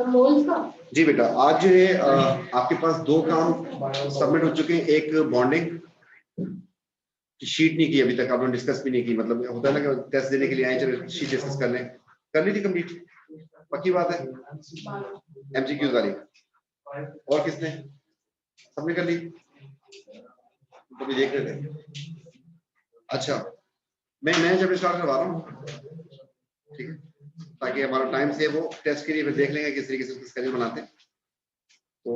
जी बेटा, आज जो है आपके पास दो काम सबमिट हो चुके हैं। एक बॉन्डिंग शीट नहीं की अभी तक, आपने डिस्कस भी नहीं की। मतलब होता है ना कि टेस्ट देने के लिए आए, चलो शीट डिस्कस कर लें। कर ली थी कंप्लीट? पक्की बात है? एमसीक्यूज वाली और किसने? सबने कर ली? तो भी देख रहे थे। अच्छा, मैं नया चैप्टर स्टार्ट करवा रहा हूँ, ठीक है, ताकि हमारा टाइम सेव हो। टेस्ट के लिए फिर देख लेंगे किस तरीके से उसका स्केड्यूल बनाते हैं। तो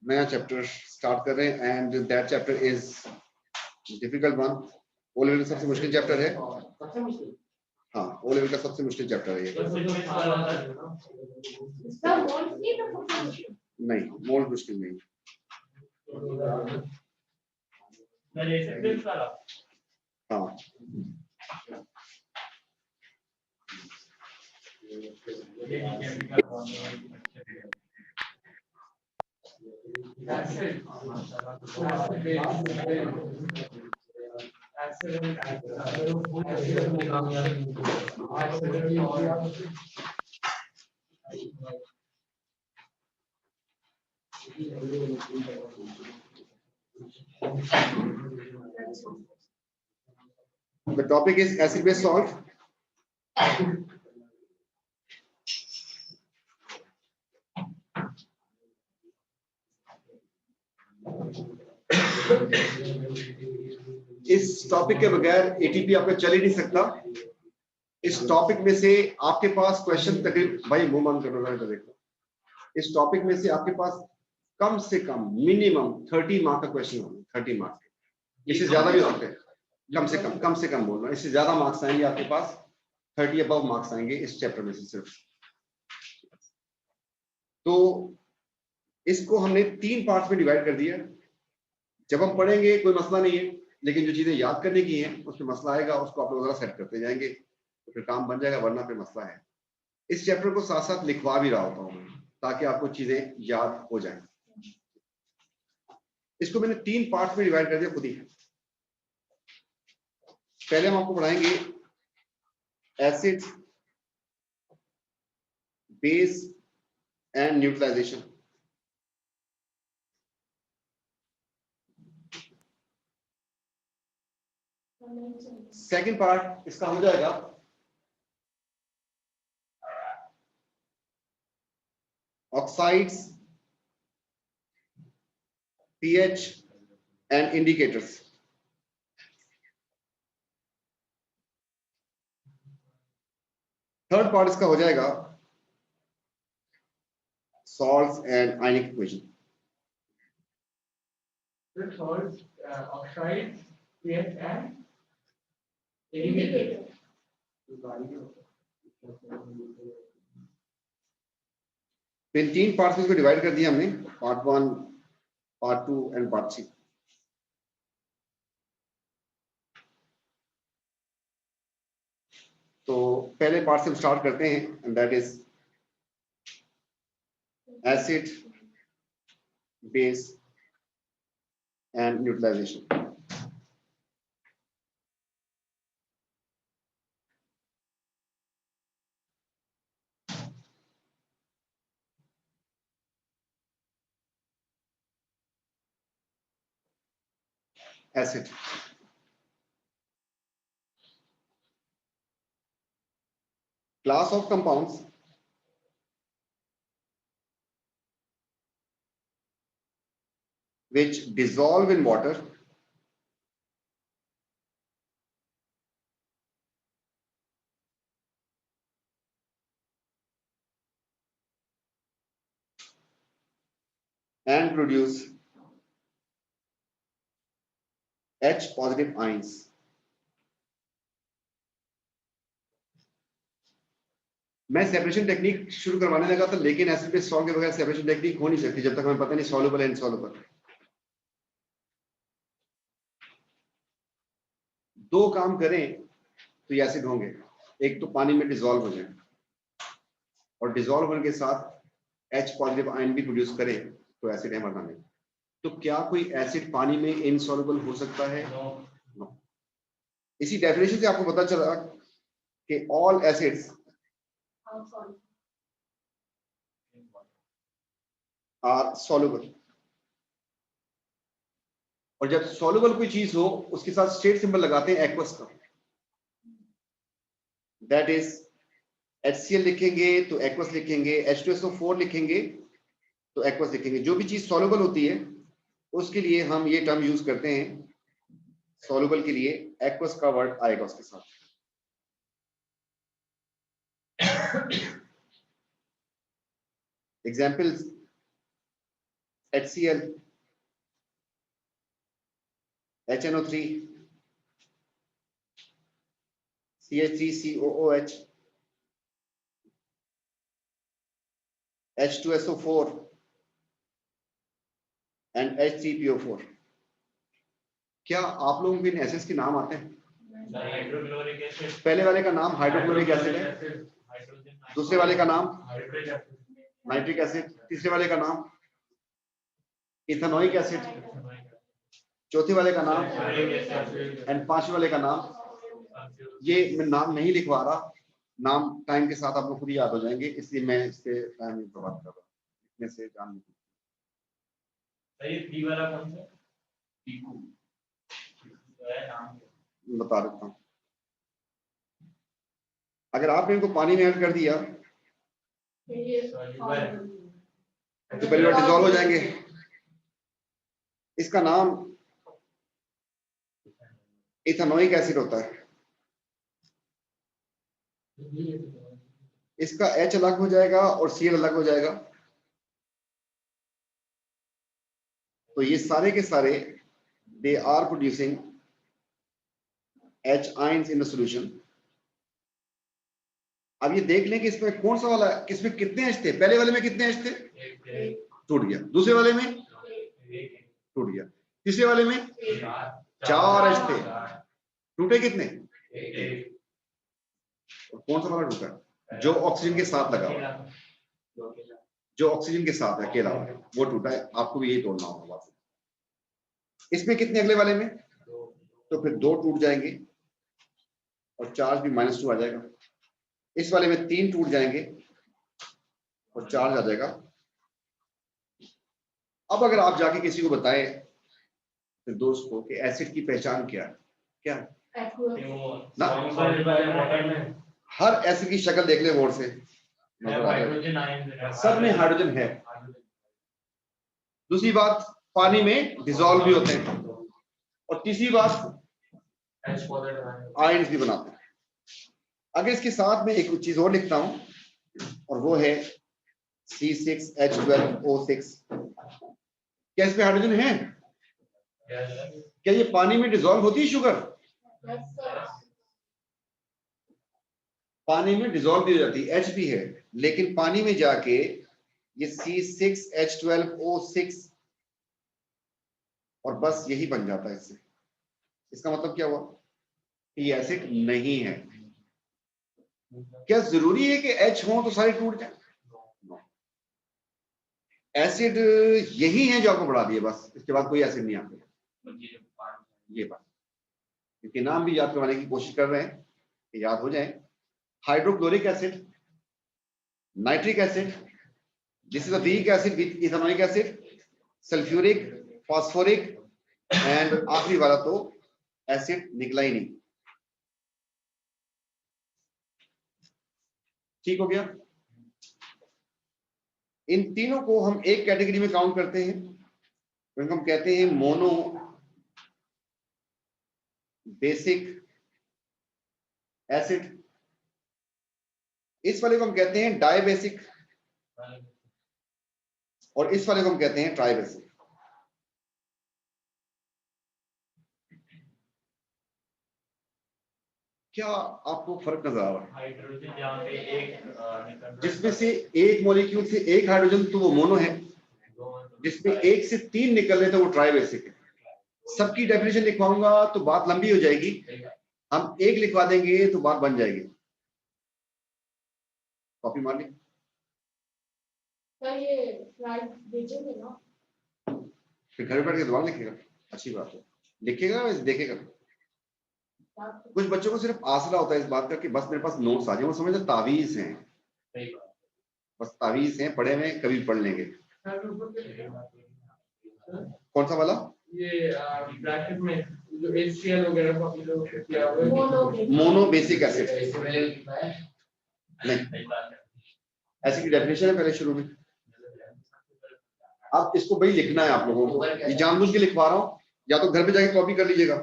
नया चैप्टर स्टार्ट कर रहे हैं and that chapter is difficult one. O level का सबसे मुश्किल चैप्टर है। हाँ, ओ लेवल का सबसे मुश्किल चैप्टर है ये। नहीं, मोल्ड मुश्किल नहीं। हाँ, the topic is acid base salt. इस टॉपिक के बगैर एटीपी आपका चल ही नहीं सकता। इस टॉपिक में से आपके पास क्वेश्चन तकरीबन, भाई मुंह बंद करो तो देखो, इस टॉपिक में से आपके पास कम से कम मिनिमम 30 मार्क का क्वेश्चन होगा। 30 मार्क, इससे ज्यादा भी होते हैं। कम से कम बोल रहा हूं, इससे ज्यादा मार्क्स आएंगे आपके पास। 30 अबव मार्क्स आएंगे इस चैप्टर में से सिर्फ। तो इसको हमने 3 पार्ट्स में डिवाइड कर दिया। जब हम पढ़ेंगे कोई मसला नहीं है, लेकिन जो चीजें याद करने की हैं उसमें मसला आएगा, उसको आप लोग जरा सेट करते जाएंगे तो फिर काम बन जाएगा, वरना फिर मसला है। इस चैप्टर को साथ साथ लिखवा भी रहा होता हूँ ताकि आपको चीजें याद हो जाएं। इसको मैंने 3 पार्ट्स में डिवाइड कर दिया खुद ही। पहले हम आपको पढ़ाएंगे acid, base and neutralisation. Second part इसका हो जाएगा oxides, pH and indicators. Third part इसका हो जाएगा salts and ionic equation. Salts, oxides, pH and indicator. In 3 parts में इसको डिवाइड कर दिया हमने, पार्ट 1, पार्ट 2 एंड पार्ट 3। तो पहले पार्ट से हम स्टार्ट करते हैं and that is acid, base and neutralisation. Acid, class of compounds which dissolve in water and produce H positive ions. मैं सेपरेशन टेक्निक शुरू करवाने लगा था, लेकिन एसिड बेस सॉल्ट के बगैर सेपरेशन टेक्निक हो नहीं सकती जब तक हमें पता नहीं सॉल्युबल है इनसॉल्युबल। 2 काम करें तो ये एसिड होंगे। एक तो पानी में डिसॉल्व हो जाए और डिसॉल्व होने के साथ H पॉजिटिव आयन भी प्रोड्यूस करे तो एसिड है, वरना नहीं। तो क्या कोई एसिड पानी में इनसॉल्युबल हो सकता है? नो। इसी डेफिनेशन से आपको पता चला कि ऑल एसिड्स आर सॉल्युबल। और जब सॉल्युबल कोई चीज हो उसके साथ स्टेट सिंबल लगाते हैं एक्वस का। दैट इज HCl लिखेंगे तो एक्वस लिखेंगे, H2SO4 लिखेंगे तो एक्वस लिखेंगे। जो भी चीज सॉल्युबल होती है उसके लिए हम ये टर्म यूज करते हैं, सॉल्युबल के लिए एक्वस का वर्ड आएगा उसके साथ। Examples HCl, HNO3, CH3COOH, H2SO4 and H3PO4। क्या आप लोगों को इन एसिड्स के नाम आते हैं? हाइड्रोक्लोरिक एसिड, पहले वाले का नाम हाइड्रोक्लोरिक एसिड है, दूसरे वाले का नाम नाइट्रिक एसिड, तीसरे वाले का नाम इथेनोइक एसिड, चौथे वाले का नाम एंड पांचवे वाले का नाम। ये मैं नाम नहीं लिखवा रहा, नाम टाइम के साथ आप लोग खुद ही याद हो जाएंगे, इसलिए मैं इससे टाइम नहीं बर्बाद कर रहा, इतने से जान नहीं। सही टी वाला कौन सा? टीकू है नाम, बता देता हूँ। अगर आपने इनको पानी में ऐड कर दिया तो पहली बार डिसॉल्व हो जाएंगे। इसका नाम इथेनोइक एसिड होता है। इसका H अलग हो जाएगा और Cl अलग हो जाएगा। तो ये सारे के सारे they are producing H ions in the solution. अब ये देख लें कि इसमें कौन सा वाला, किसमें कितने H थे? पहले वाले में कितने H थे? टूट गया। दूसरे वाले में टूट गया। तीसरे वाले में 4 H थे, टूटे कितने? और कौन सा वाला टूटा? जो ऑक्सीजन के साथ लगा हुआ, जो ऑक्सीजन के साथ है अकेला वो टूटा है। आपको भी यही तोड़ना होगा। इसमें कितने अगले वाले में? तो फिर 2 टूट जाएंगे और चार्ज भी -2 आ जाएगा। इस वाले में 3 टूट जाएंगे और चार्ज आ जाएगा। अब अगर आप जाके किसी को बताएं फिर दोस्त को कि एसिड की पहचान क्या है, क्या ना, हर एसिड की शक्ल देख ले गौर से, सब में हाइड्रोजन है। दूसरी बात, पानी में डिसॉल्व भी होते हैं। और तीसरी बात, आयंस भी बनाते हैं। अगर इसके साथ में एक चीज और लिखता हूं और वो है C6H12O6। क्या इसमें हाइड्रोजन है? क्या ये पानी में डिसॉल्व होती है शुगर? पानी में डिसॉल्व भी हो जाती है, H भी है, लेकिन पानी में जाके ये C6H12O6 और बस यही बन जाता है इससे। इसका मतलब क्या हुआ? ये एसिड नहीं है। क्या जरूरी है कि H हो तो सारे टूट जाए? एसिड यही है जो आपको बढ़ा दिए, बस इसके बाद कोई एसिड नहीं आता। ये बात, क्योंकि नाम भी याद करवाने की कोशिश कर रहे हैं कि याद हो जाए। Hydrochloric acid, nitric acid, this is a weak acid with ethanoic acid, sulphuric, phosphoric and आखिरी वाला तो एसिड निकला ही नहीं। ठीक हो गया। इन तीनों को हम एक कैटेगरी में काउंट करते हैं, तो हम कहते हैं मोनो बेसिक एसिड। इस वाले को हम कहते हैं डाई बेसिक और इस वाले को हम कहते हैं ट्राई बेसिक। क्या आपको फर्क नजर आ रहा है? हाइड्रोजन जहाँ पे एक जिसमें से एक मॉलिक्यूल से एक हाइड्रोजन तो वो मोनो है, जिसमें 1 से 3 निकल रहे थे वो ट्राई बेसिक है। सबकी डेफिनेशन लिखवाऊंगा तो बात लंबी हो जाएगी, हम एक लिखवा देंगे तो बात बन जाएगी। कॉपी मार ली? फिर घर बैठ के दोबारा लिखेगा, अच्छी बात है, लिखेगा देखेगा। कुछ बच्चों को सिर्फ आसरा होता है इस बात का कि बस मेरे पास नोट्स आ जाए, वो समझते तावीज हैं, बस तावीज हैं, पढ़े में कभी पढ़ लेंगे। कौन सा वाला? ये ब्रैकेट में जो HCl वगैरह को जो किया हुआ है मोनो बेसिक एसिड नहीं, सही बात है। ऐसी की डेफिनेशन है पहले शुरू में। अब इसको भाई लिखना है आप लोगों को, ये जानबूझ के लिखवा रहा हूँ, या तो घर पे जाके कॉपी कर लीजिएगा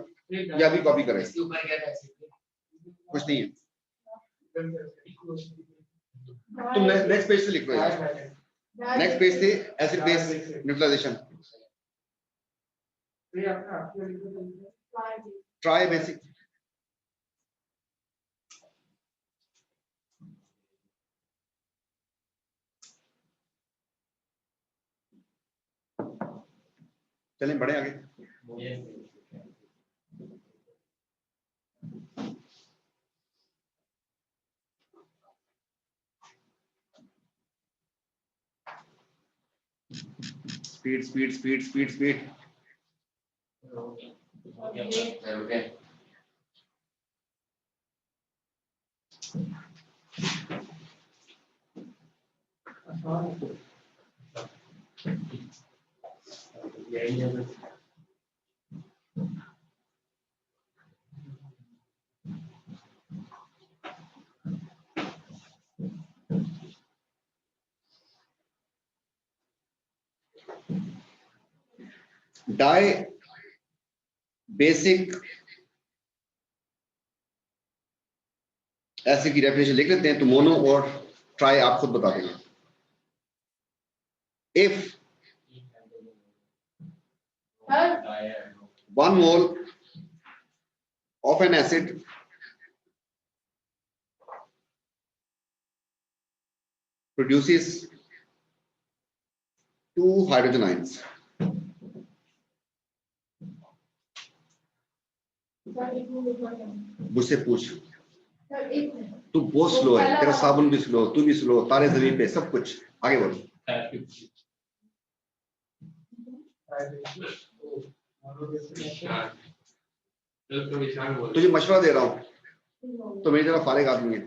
या भी कॉपी करें, इसके ऊपर क्या था कुछ नहीं है। तुम नेक्स्ट पेज से लिखो यार, नेक्स्ट पेज से acid base neutralisation tribasic. चलें बढ़े आगे। ये speed speed speed speed speed. हो गया। यही है बस। डाई बेसिक एसिड की डेफिनेशन लिख लेते हैं, तो मोनो और ट्राई आप खुद बता देंगे। If 1 mole of an acid produces 2 hydrogen ions, मुझसे पूछ, तू बहुत स्लो है, तेरा साबुन भी स्लो, तू भी स्लो, तारे जमीन पे सब कुछ। आगे बढ़ो। तुझे मशवरा दे रहा हूँ, तो मेरी तरफ फारिग आदमी है,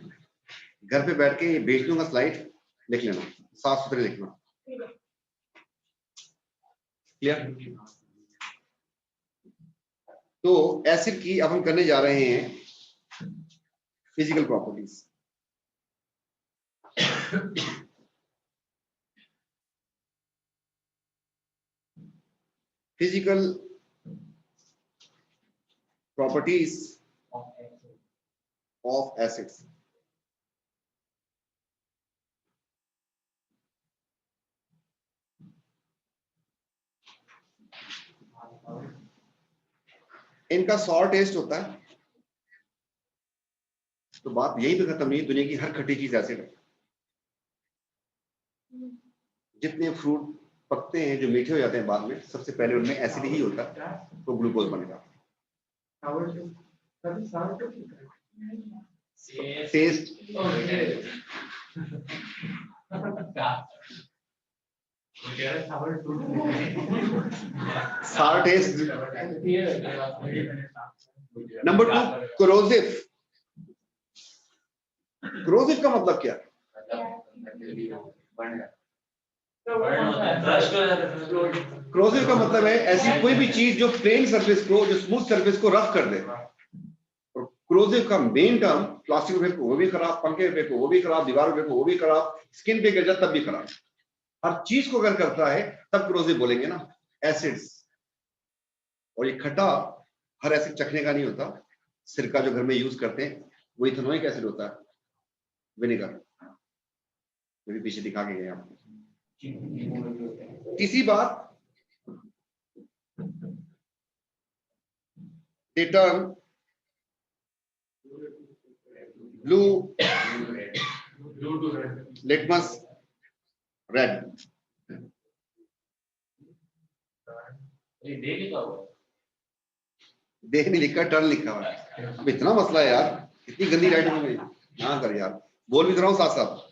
घर पे बैठ के ये भेज दूंगा स्लाइड, लिख लेना, साफ सुथरे लिखना। क्लियर? तो एसिड की अब हम करने जा रहे हैं physical properties. Physical properties of acids. इनका सॉर टेस्ट होता है, तो बात यही पे खत्म नहीं, दुनिया की हर खट्टी चीज एसिड है। जितने फ्रूट पकते हैं जो मीठे हो जाते हैं बाद में, सबसे पहले उनमें एसिड ही होता है, तो ग्लूकोज बनेगा। टेस्ट सार टेस्ट। Number 2 corrosive. कोरोसिव का मतलब क्या? कोरोसिव का मतलब है ऐसी कोई भी चीज जो प्लेन सरफेस को, जो स्मूथ सरफेस को रफ कर दे। और कोरोसिव का मेन टर्म, प्लास्टिक पे वो भी खराब, पंखे पे वो भी खराब, दीवार पे वो भी खराब, स्किन पे गिर जाए तब भी खराब। हर चीज को अगर करता है तब कोरोसिव बोलेंगे ना, एसिड्स। और ये खट्टा हर एसिड चखने का नहीं होता। सिरका जो घर में यूज करते हैं वो इथेनोइक एसिड होता है, विनेगर, वो भी पीछे दिखा के गए आपको। तीसरी बात, they turn blue litmus red। देख नहीं लिखा, टर्न लिखा हुआ है। अब इतना मसला है यार, इतनी गंदी राइटिंग में ना कर यार, बोल भी रहा हूँ साथ साथ।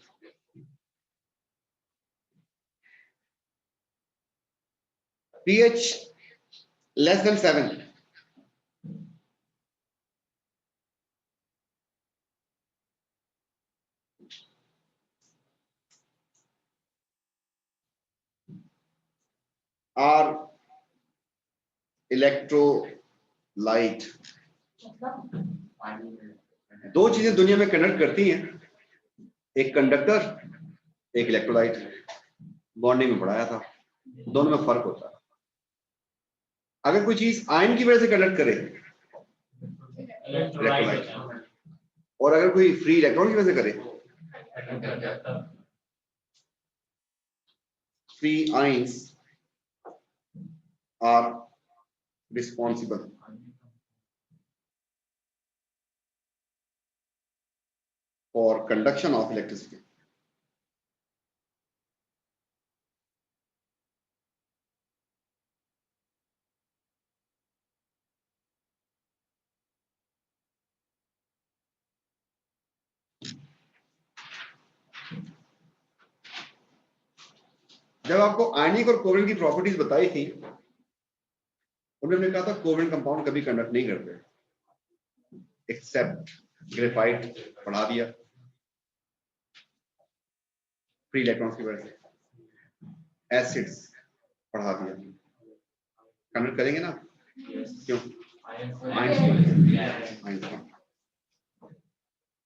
pH less than 7, are electrolyte. दो चीजें दुनिया में कंडक्ट करती हैं, एक कंडक्टर, एक इलेक्ट्रोलाइट। बॉन्डिंग में पढ़ाया था, दोनों में फर्क होता है। अगर कोई चीज आयन की वजह से कंडक्ट करे, इलेक्ट्रोलाइट, और अगर कोई फ्री इलेक्ट्रॉन की वजह से करे, free ions are responsible for conduction of electricity. जब आपको आयनिक और कोवेलेंट की प्रॉपर्टीज बताई थी, उन्होंने कहा था कोवेलेंट कंपाउंड कभी कंडक्ट नहीं करते एक्सेप्ट ग्रेफाइट, पढ़ा दिया, फ्री इलेक्ट्रॉन्स की वजह से। एसिड्स पढ़ा दिया, कंडक्ट करेंगे ना, क्यों? आयंस।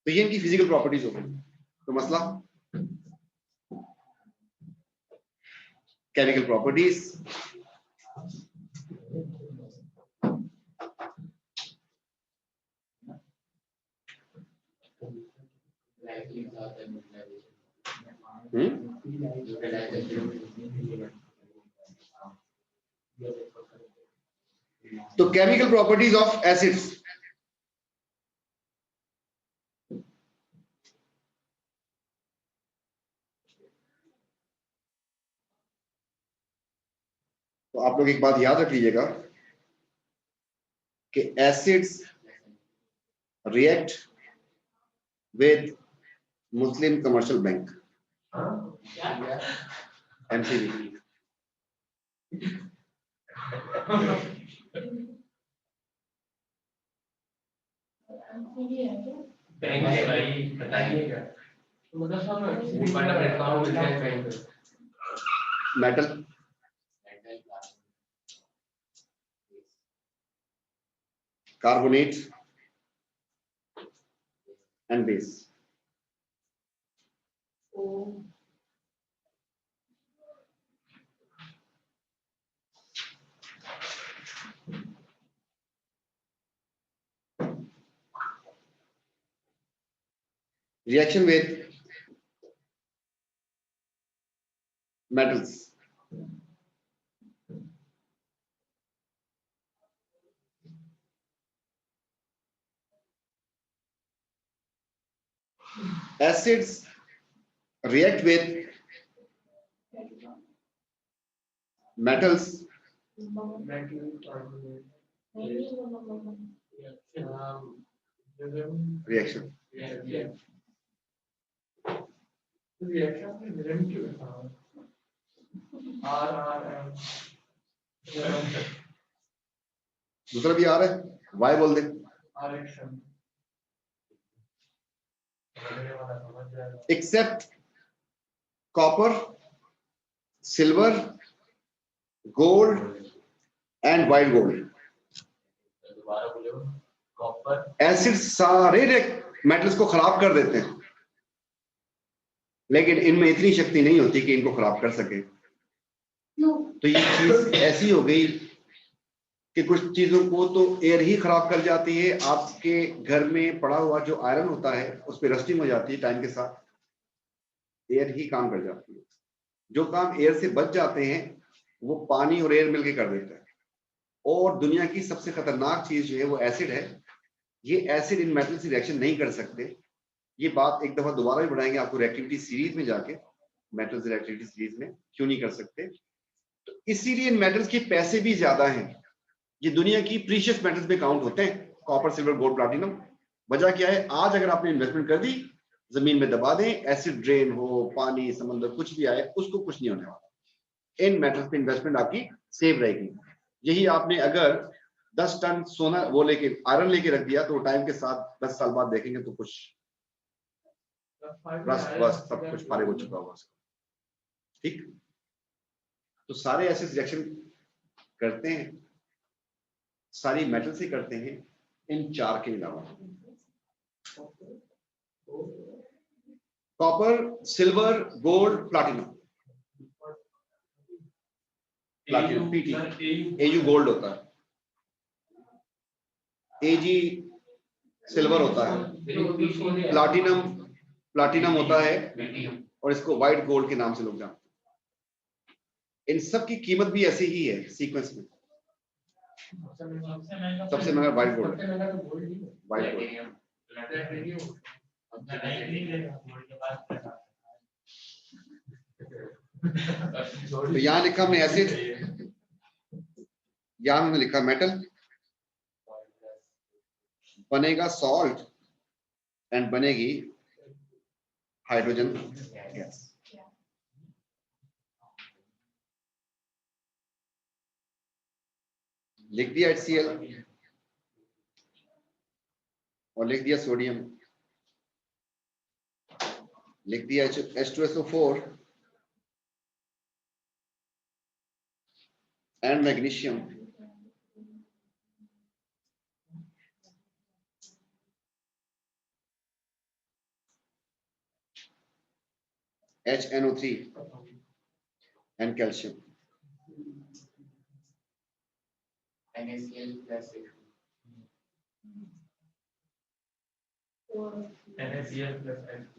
तो ये इनकी फिजिकल प्रॉपर्टीज हो गई। तो मसला केमिकल प्रॉपर्टीज। तो केमिकल प्रॉपर्टीज ऑफ एसिड्स। तो आप लोग एक बात याद रख लीजिएगा कि acids react with Muslim commercial bank, MCB. Metal, carbonate and base। Reaction with metals, acids react with metals, reaction। दूसरा भी आ रहा है, वाई बोल दे। Except copper, silver, gold and white gold. Acid सारे मेटल्स को खराब कर देते हैं, लेकिन इनमें इतनी शक्ति नहीं होती कि इनको खराब कर सके। तो ये चीज ऐसी हो गई कि कुछ चीजों को तो एयर ही खराब कर जाती है। आपके घर में पड़ा हुआ जो आयरन होता है उस पर रस्टिंग हो जाती है, टाइम के साथ एयर ही काम कर जाती है। जो काम एयर से बच जाते हैं वो पानी और एयर मिलकर कर देता है। और दुनिया की सबसे खतरनाक चीज जो है वो एसिड है। ये एसिड इन मेटल से रिएक्शन नहीं कर सकते। ये बात एक दफा दोबारा भी बढ़ाएंगे आपको रिएक्टिविटी सीरीज में जाके, मेटल्स रिएक्टिविटी सीरीज में क्यों नहीं कर सकते। तो इसीलिए इन मेटल्स के पैसे भी ज्यादा हैं। ये दुनिया की प्रीशियस मेटल्स में काउंट होते हैं, कॉपर, सिल्वर, गोल्ड, प्लैटिनम। वजह क्या है? आज अगर आपने इन्वेस्टमेंट कर दी, जमीन में दबा दें, एसिड ड्रेन हो, पानी, समंदर, कुछ भी आए, उसको कुछ नहीं होने वाला। इन मेटल्स पे इन्वेस्टमेंट आपकी सेफ रहेगी। यही आपने अगर 10 टन सोना वो लेके आयरन लेके रख दिया तो टाइम के साथ 10 साल बाद देखेंगे तो कुछ बस सब कुछ फारिग हो चुका होगा। ठीक, तो सारे ऐसे रिएक्शन करते हैं, सारी मेटल से करते हैं, इन 4 के अलावा। Copper, silver, gold, platinum. Platinum PT, AU gold होता है, एजी सिल्वर होता है, प्लाटिनम होता है, और इसको व्हाइट गोल्ड के नाम से लोग जानते हैं। इन सब की कीमत भी ऐसी ही है सीक्वेंस में। सबसे महंगा व्हाइट गोल्ड है, व्हाइट गोल्ड। तो यहाँ लिखा हमने एसिड, यहाँ हमने लिखा मेटल, बनेगा सॉल्ट एंड बनेगी हाइड्रोजन गैस। लिख दिया HCl और लिख दिया सोडियम, लिख दिया H2SO4 and magnesium, HNO3 and calcium. NaCl plus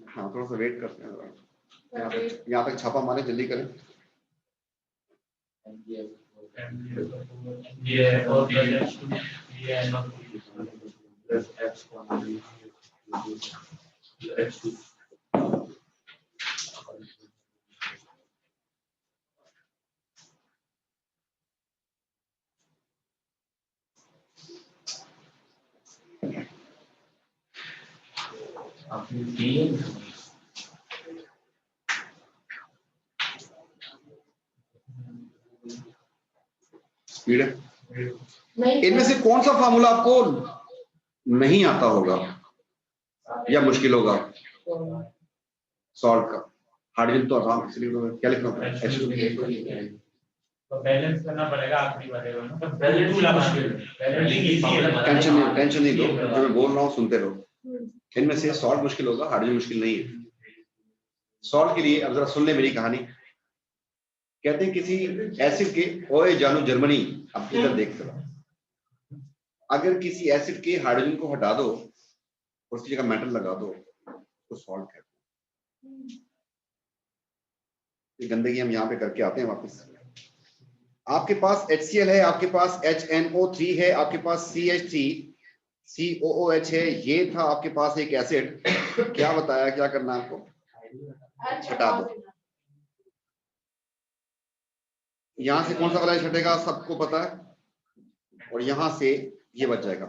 हाँ, थोड़ा सा वेट करते हैं, यहाँ तक छापा मारे, जल्दी करें। स्पीड है। इनमें से कौन सा फार्मूला आपको नहीं आता होगा या मुश्किल होगा? सॉल्ट का। हाइड्रोजन तो आराम से क्या लिखना होता है? तो बैलेंस करना पड़ेगा आखिरी वाले को ना। टेंशन नहीं लो, जो मैं बोल रहा हूँ सुनते रहो। इनमें से सॉल्ट मुश्किल होगा, हाइड्रोजन मुश्किल नहीं है। सॉल्ट के लिए अब जरा सुन ले मेरी कहानी। कहते हैं किसी एसिड के, ओए जानू जर्मनी, अब इधर देख सकते, अगर किसी एसिड के हाइड्रोजन को हटा दो और उसकी जगह मेटल लगा दो तो सॉल्ट कहते हैं। ये गंदगी हम यहाँ पे करके आते हैं वापस। आपके पास HCl है, आपके पास HNO3 है, आपके पास CH3 COOH है, ये था आपके पास एक एसिड। क्या बताया, क्या करना है आपको? हटा दो। यहां से कौन सा वाला छटेगा सबको पता है, और यहां से ये बच जाएगा।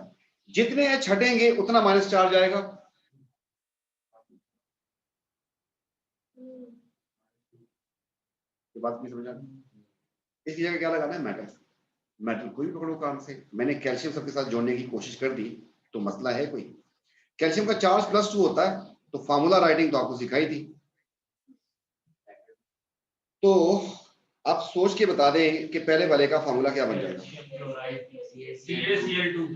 जितने H हटेंगे उतना माइनस चार्ज आएगा। ये बात नहीं समझा? इस जगह क्या लगाना है? मेटल। मेटल को भी पकड़ो काम से। मैंने कैल्शियम सबके साथ जोड़ने की कोशिश कर दी, तो मसला है कोई? कैल्शियम का चार्ज +2 होता है, तो फार्मूला राइटिंग तो आपको सिखाई थी। तो आप सोच के बता दें कि पहले वाले का फार्मूला क्या बन जाएगा? CaCl2।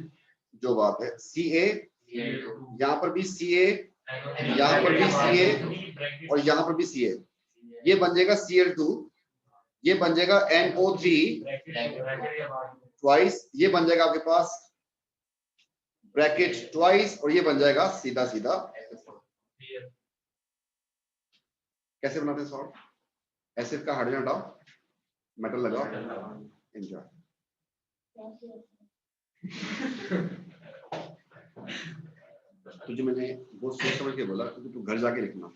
जो बात है, Ca, यहाँ पर भी Ca, यहाँ पर भी Ca और यहाँ पर भी Ca, ये बन जाएगा Cl2, ये बन जाएगा NO3 ट्वाइस, ये बन जाएगा आपके पास ब्रैकेट ट्वाइस, और ये बन जाएगा सीधा सीधा। कैसे बनाते हैं सॉल्ट? एसिड का हाइड्रोजन हटाओ, मेटल लगाओ, एंजॉय। तुझे मैंने बहुत सोच समझ के बोला क्योंकि तू घर जाके लिखना,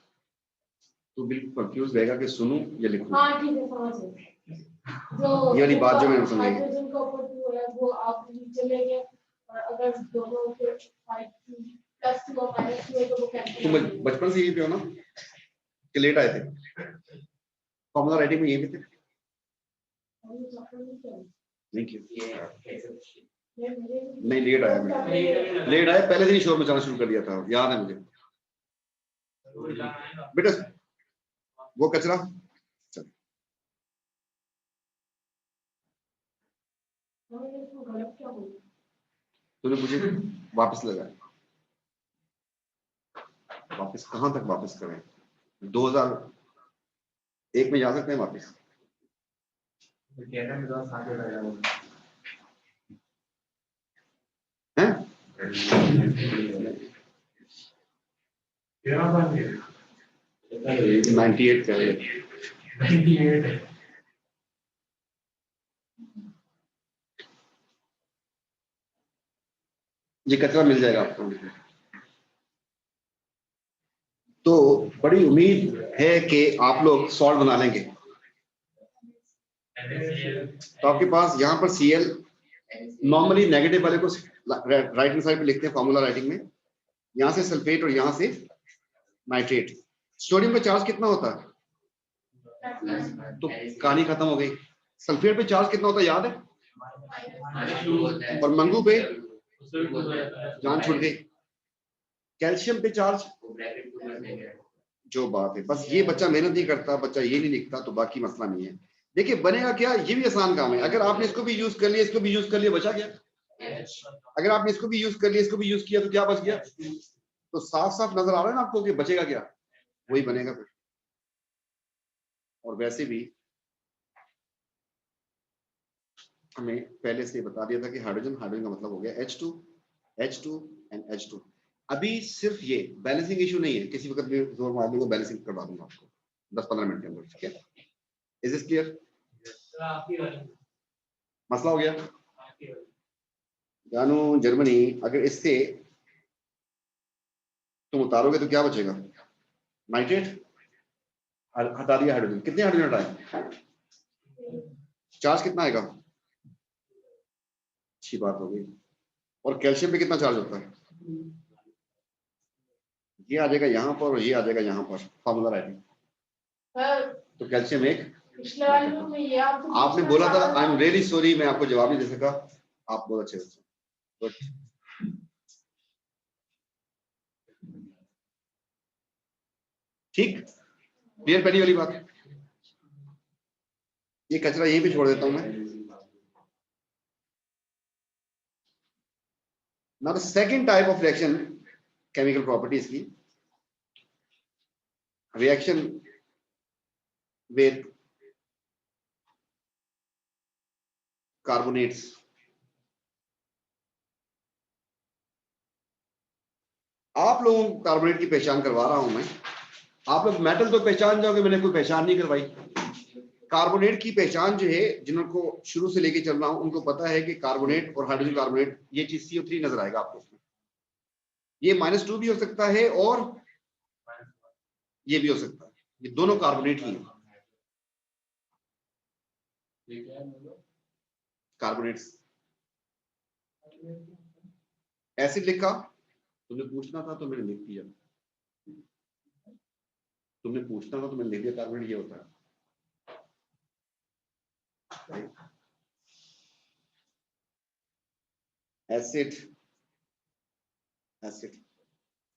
तू बिल्कुल कंफ्यूज रहेगा कि सुनूं या लिखूं। हाँ ठीक है, समझ गए। ये वाली बात जो मैंने समझी। हाइड्रोजन का ऊपर जो है वो आप चले गए, और अगर दोनों के +2 और -2 है तो वो कैंसिल। तुम बचपन से यही पे हो ना कि लेट आए थे? फॉर्मूला राइटिंग में यही पे थे? Thank you. नहीं, लेट आया मैं, लेट आया, पहले दिन ही शोर मचाना शुरू कर दिया था, याद है मुझे। बेटा वो कचरा हाँ, ये तो गलत क्या बोल तूने मुझे वापस लगाया, वापस कहाँ तक वापस करें? 2001 में जा सकते हैं वापस? हैं? 98 का है। 98 है। ये कचरा मिल जाएगा आपको। तो बड़ी उम्मीद है कि आप लोग सॉल्ट बना लेंगे। तो आपके पास यहाँ पर Cl नॉर्मली नेगेटिव वाले को राइट हैंड साइड पे लिखते हैं फॉर्मूला राइटिंग में, यहाँ से सल्फेट और यहाँ से नाइट्रेट। सोडियम पे चार्ज कितना होता है? तो कहानी खत्म हो गई। सल्फेट पे चार्ज कितना होता है याद है? और मंगू पे जान छूट गई। कैल्शियम पे चार्ज, जो बात है, बस ये बच्चा मेहनत नहीं करता, बच्चा ये नहीं लिखता, तो बाकी मसला नहीं है। देखिए बनेगा क्या, ये भी आसान काम है। अगर आपने इसको भी यूज कर लिया, इसको भी यूज कर लिया, बचा गया। अगर आपने इसको भी यूज कर लिया, इसको भी यूज किया, तो क्या बच गया? तो साफ साफ नजर आ रहा है ना आपको कि बचेगा क्या? वही बनेगा फिर। और वैसे भी हमें पहले से बता दिया था कि हाइड्रोजन हाइड्रोजन का मतलब हो गया H2 एंड H2। अभी सिर्फ ये बैलेंसिंग इशू नहीं है, किसी वक्त भी जोर मार दूंगा, बैलेंसिंग करवा दूंगा आपको 10-15 मिनट के अंदर, ठीक है? Is this clear? मसला हो गया। जानू जर्मनी, अगर इससे तुम उतारोगे तो क्या बचेगा? नाइट्रेट हटा दिया, हाइड्रोजन, कितने हाइड्रोजन हटाए? चार्ज कितना आएगा? अच्छी बात हो गई। और कैल्शियम पे कितना चार्ज होता है? ये आ जाएगा यहाँ पर और ये आ जाएगा यहाँ पर, फॉर्मूला राइटिंग। तो कैल्शियम एक, पिछले वाले में ये आपने बोला था आई एम रियली सॉरी, मैं आपको जवाब नहीं दे सका। आप बहुत अच्छे बच्चे, गुड। ठीक, क्लियर पहली वाली बात। ये कचरा यहीं पे छोड़ देता हूं मैं। Now the second type of reaction, chemical properties की रिएक्शन विद कार्बोनेट्स। आप लोगों को कार्बोनेट की पहचान करवा रहा हूं मैं। आप लोग मेटल तो पहचान जाओगे, मैंने कोई पहचान नहीं करवाई। कार्बोनेट की पहचान जो है, जिनको शुरू से लेके चल रहा हूं उनको पता है कि कार्बोनेट और हाइड्रोजन कार्बोनेट, ये चीज CO3 नजर आएगा आपको उसमें। ये -2 भी हो सकता है और ये भी हो सकता है, ये दोनों कार्बोनेट ही हैं। कार्बोनेट्स। एसिड लिखा, तुमने पूछना था तो मैंने लिख दिया। तुमने पूछना था तो मैंने लिख दिया, कार्बोनेट ये होता है। एसिड, एसिड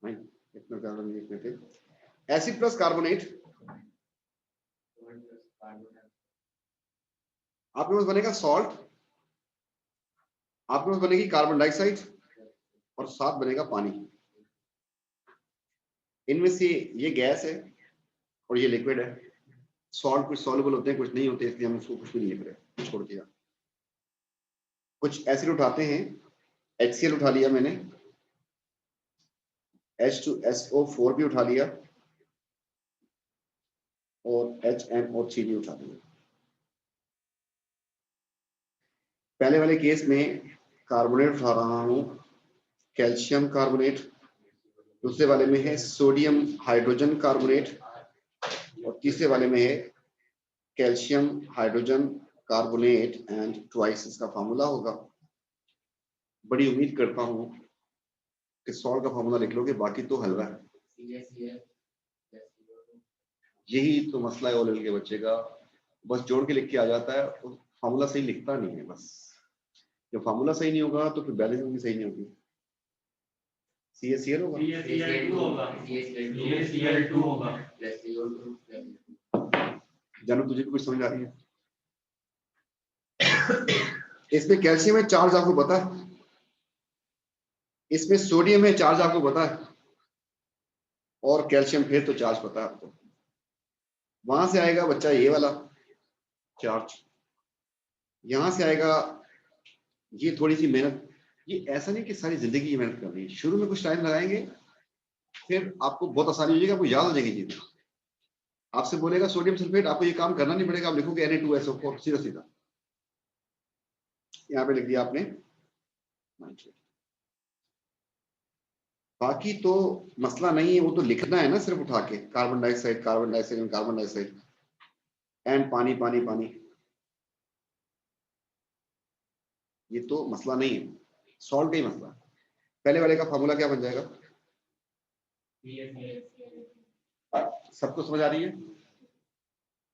नहीं, इतना ज्यादा नहीं लिखने थे। एसिड प्लस कार्बोनेट, आपके पास बनेगा सॉल्ट, आपके पास बनेगी कार्बन डाइऑक्साइड और साथ बनेगा पानी। इनमें से ये गैस है और ये लिक्विड है। सॉल्ट कुछ सॉल्युबल होते हैं, कुछ नहीं होते, इसलिए हम इसको कुछ भी नहीं लिख रहे, छोड़ दिया। कुछ एसिड उठाते हैं, HCl उठा लिया मैंने, H2SO4 भी उठा लिया और HNO3 भी उठा लिया। पहले वाले केस में कार्बोनेट उठा रहा हूं, कैल्शियम कार्बोनेट। दूसरे वाले में है सोडियम हाइड्रोजन कार्बोनेट और तीसरे वाले में है calcium hydrogen carbonate and twice इसका फार्मूला होगा। बड़ी उम्मीद करता हूं कि सॉल्ट का फार्मूला लिख लोगे, बाकी तो हलवा है। यही तो मसला है O-लेवल के बच्चे का, बस जोड़ के लिख के आ जाता है, फार्मूला सही लिखता नहीं है। बस जब फार्मूला सही नहीं होगा तो फिर बैलेंसिंग भी सही नहीं होगी। CaCl होगा, CaCl2 होगा। जानू तुझे भी कुछ समझ आ रही है? इसमें कैल्शियम है, चार्ज आपको पता है, इसमें सोडियम है, चार्ज आपको पता है, और कैल्शियम फिर तो चार्ज पता है आपको। वहां से आएगा बच्चा ये वाला चार्ज, यहां से आएगा ये थोड़ी सी मेहनत। ये ऐसा नहीं कि सारी जिंदगी की मेहनत करनी है, शुरू में कुछ टाइम लगाएंगे, फिर आपको बहुत आसानी हो जाएगी, आपको याद हो जाएगी चीजें। आपसे बोलेगा सोडियम सल्फेट, आपको ये काम करना नहीं पड़ेगा, आप लिखोगे Na2SO4 सीधा सीधा, यहाँ पे लिख दिया आपने। बाकी तो मसला नहीं है, वो तो लिखना है ना सिर्फ उठा के, carbon dioxide carbon dioxide carbon dioxide and पानी पानी पानी, ये तो मसला नहीं है, सॉल्ट का ही मसला है। पहले वाले का फार्मूला क्या बन जाएगा, सबको समझ आ रही है?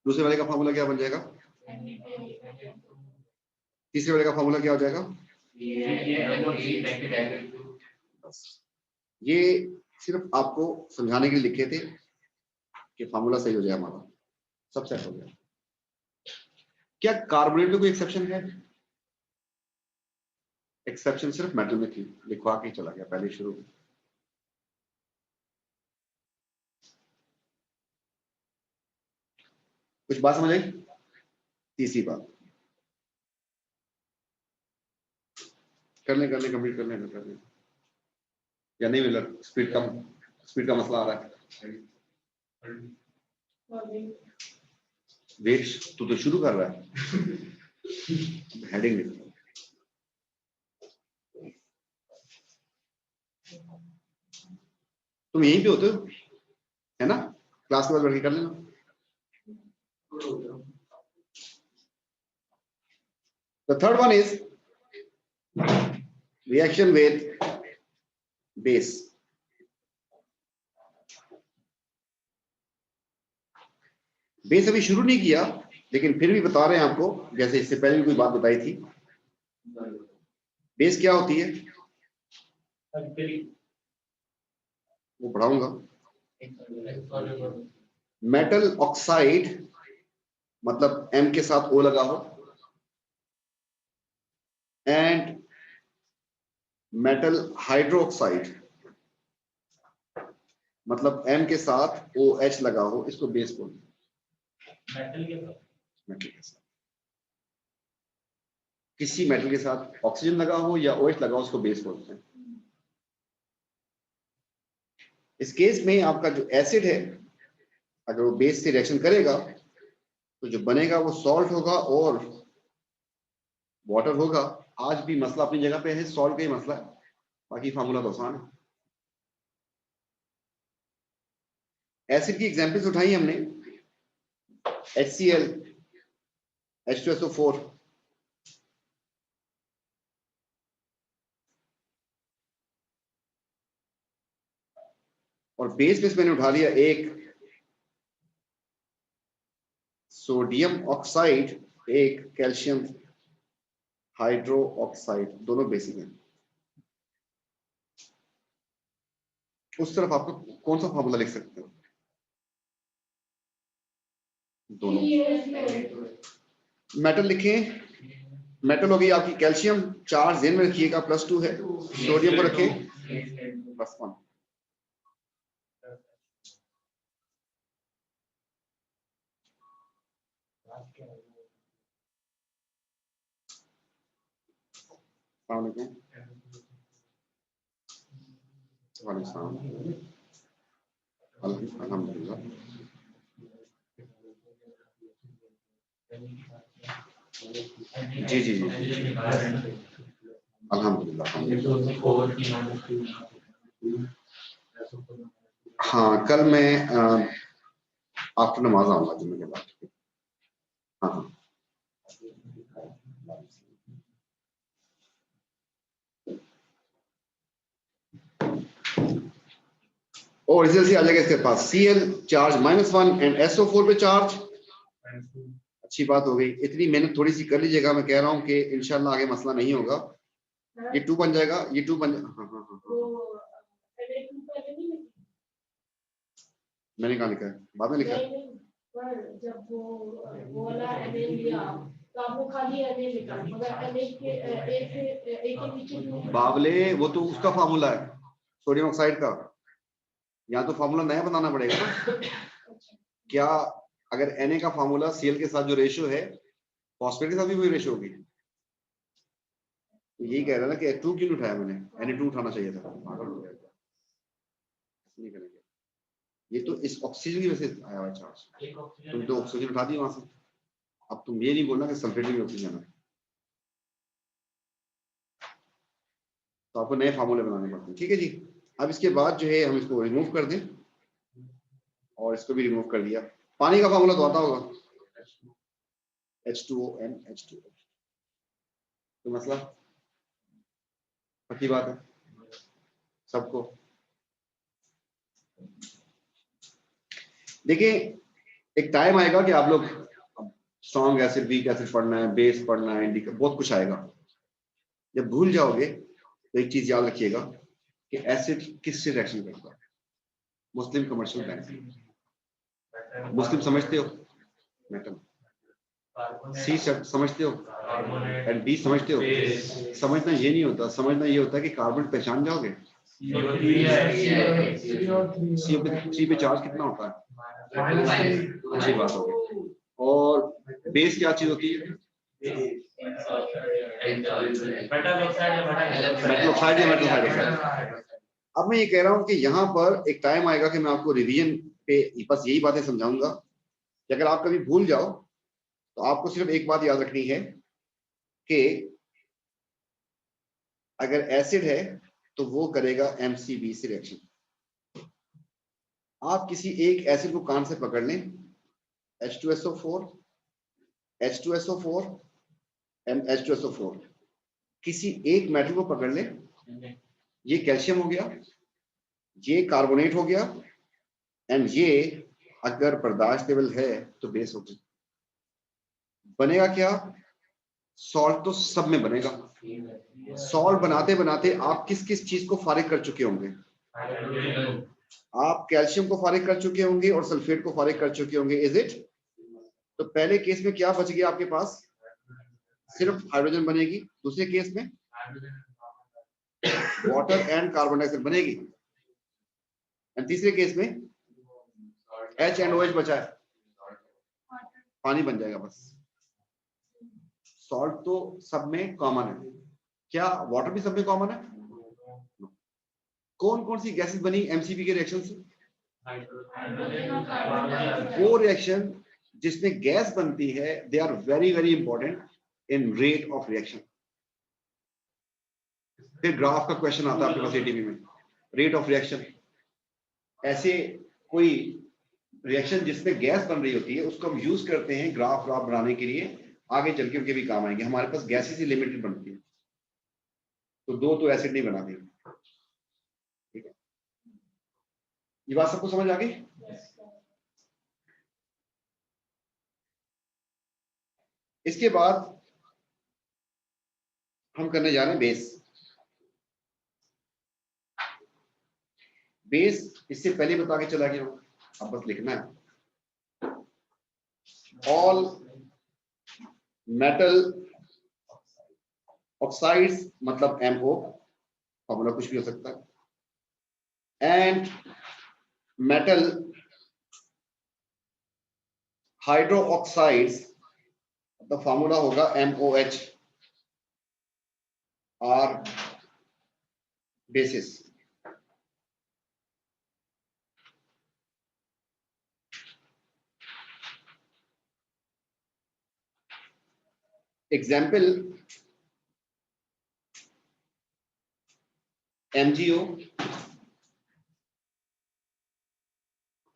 दूसरे वाले का फार्मूला क्या बन जाएगा, तीसरे वाले का फार्मूला क्या हो जाएगा? ये सिर्फ आपको समझाने के लिए लिखे थे कि फार्मूला सही हो जाए हमारा, सब सेट हो गया। क्या कार्बोनेट में कोई एक्सेप्शन है? एक्सेप्शन सिर्फ मेटल में थी, लिखवा के चला गया पहले शुरू में। कुछ बात समझ आई? तीसरी बात करने कंप्लीट करने या नहीं मिला, स्पीड का मसला आ रहा है। वेट तू तो शुरू कर रहा है, हेडिंग लिख। तुम यहीं पे होते हो है ना, क्लास के बाद बैठ के कर लेना। The third one is reaction with base. Base अभी शुरू नहीं किया, लेकिन फिर भी बता रहे हैं आपको, जैसे इससे पहले भी कोई बात बताई थी। बेस क्या होती है वो पढ़ाऊंगा। मेटल ऑक्साइड मतलब M के साथ O लगा हो, एंड मेटल हाइड्रोक्साइड मतलब M के साथ OH लगा हो, इसको बेस बोलते हैं। मेटल के साथ किसी मेटल के साथ ऑक्सीजन लगा हो या OH लगा हो, उसको बेस बोलते हैं। इस केस में आपका जो एसिड है, अगर वो बेस से रिएक्शन करेगा तो जो बनेगा वो सॉल्ट होगा और वाटर होगा। आज भी मसला अपनी जगह पे है, सॉल्ट का ही मसला है, बाकी फार्मूला तो आसान है। एसिड की एग्जांपल्स उठाई हमने, HCl, H2SO4, और बेस में मैंने उठा लिया एक सोडियम ऑक्साइड, एक कैल्शियम हाइड्रो ऑक्साइड, दोनों बेसिक हैं। उस तरफ आपको कौन सा फार्मूला लिख सकते हो? दोनों मेटल लिखें, मेटल हो गई आपकी कैल्शियम, चार्ज जेन में रखिएगा +2 है, सोडियम को रखें +1। अल्हम्दुलिल्लाह। जी जी जी अल्हम्दुलिल्लाह। हाँ कल मैं आफ्टर नमाज आऊंगा जुम्मे के बाद। हाँ हाँ और इसी से आ जाएगा इसके पास Cl चार्ज -1 एंड SO4 पे चार्ज। अच्छी बात हो गई, इतनी मेहनत थोड़ी सी कर लीजिएगा, मैं कह रहा हूँ कि इंशाल्लाह आगे मसला नहीं होगा। ये 2 बन जाएगा, ये 2 बन, हाँ हाँ हाँ मैंने कहा लिखा है, बाद में लिखा है। जब वो वाला एमिन लिया तो आपने खाली Na लिखा, मगर Na के A के नीचे जो बावले वो तो उसका फार्मूला है सोडियम ऑक्साइड का, यहाँ तो फार्मूला नया बनाना पड़ेगा ना। क्या अगर Na का फार्मूला Cl के साथ जो रेशियो है फॉस्फेट के साथ भी वही रेशियो होगी? तो यही कह रहा है ना कि H2 क्यों नहीं उठाया मैंने, Na2 उठाना चाहिए था। पागल हो गया क्या? नहीं करेंगे, ये तो इस ऑक्सीजन की वजह से आया हुआ चार्ज, तुम तो ऑक्सीजन उठा दी वहां से। अब तुम ये नहीं बोलना कि सल्फेट में ऑक्सीजन है, तो आपको नए फार्मूले बनाने पड़ते हैं। ठीक है जी, अब इसके बाद जो है हम इसको रिमूव कर दें, और इसको भी रिमूव कर दिया। पानी का फार्मूला तो आता होगा, H2O N H2O। तो मसला पक्की बात है सबको। देखिए एक टाइम आएगा कि आप लोग स्ट्रॉन्ग एसिड, वीक एसिड पढ़ना है, बेस पढ़ना है, इंडिका, बहुत कुछ आएगा। जब भूल जाओगे तो एक चीज याद रखिएगा कि एसिड किससे रिएक्शन करता है? मुस्लिम कमर्शियल बैंक। मुस्लिम समझते हो? मेटल। सी समझते हो? एंड बी समझते हो? समझना ये नहीं होता, समझना ये होता है कि कार्बन पहचान जाओगे। CO3 पे चार्ज कितना होता है? अच्छी बात होगी। और बेस क्या चीज होती है? मेटल ऑक्साइड या मेटल हाइड्रोक्साइड। अब मैं ये कह रहा हूं कि यहाँ पर एक टाइम आएगा कि मैं आपको रिवीजन पे बस यही बातें समझाऊंगा कि अगर आप कभी भूल जाओ तो आपको सिर्फ एक बात याद रखनी है कि अगर एसिड है तो वो करेगा MCB से रिएक्शन। आप किसी एक एसिड को कान से पकड़ लें, H2SO4 H2SO4 H2SO4, किसी एक मेटल को पकड़ लें, ये कैल्शियम हो गया, ये कार्बोनेट हो गया, एंड ये अगर बर्दाश्तेबल है तो बेस हो गया। बनेगा क्या? सॉल्ट तो सब में बनेगा। सॉल्ट बनाते बनाते आप किस किस चीज को फारिग कर चुके होंगे? आप कैल्शियम को फारिग कर चुके होंगे और सल्फेट को फारिग कर चुके होंगे, इज इट? तो पहले केस में क्या बच गया आपके पास? सिर्फ हाइड्रोजन बनेगी। दूसरे केस में वाटर एंड कार्बन डाइऑक्साइड बनेगी, एंड तीसरे केस में H एंड OH बचा है, पानी बन जाएगा बस। सॉल्ट तो सब में कॉमन है, क्या वाटर भी सब में कॉमन है? कौन कौन सी गैसेस बनी MCB के रिएक्शन से? वो रिएक्शन जिसमें गैस बनती है, they are very very important in rate of reaction. फिर ग्राफ का क्वेश्चन आता है आपके पास ATB में, रेट ऑफ रिएक्शन। ऐसे कोई रिएक्शन जिसमें गैस बन रही होती है उसको हम यूज करते हैं ग्राफ बनाने के लिए, आगे चल के उनके भी काम आएंगे। हमारे पास गैसेस ही लिमिटेड बनती है, तो दो तो एसिड नहीं बनाती। ठीक है, ये बात सबको समझ आ गई? इसके बाद हम करने जा रहे हैं बेस। बेस इससे पहले बता के चला गया हूं, अब बस लिखना है। ऑल मेटल ऑक्साइड्स मतलब MO, फॉर्मूला कुछ भी हो सकता है, एंड मेटल हाइड्रो ऑक्साइड्स तो फॉर्मूला होगा MOH, are bases. Example MgO,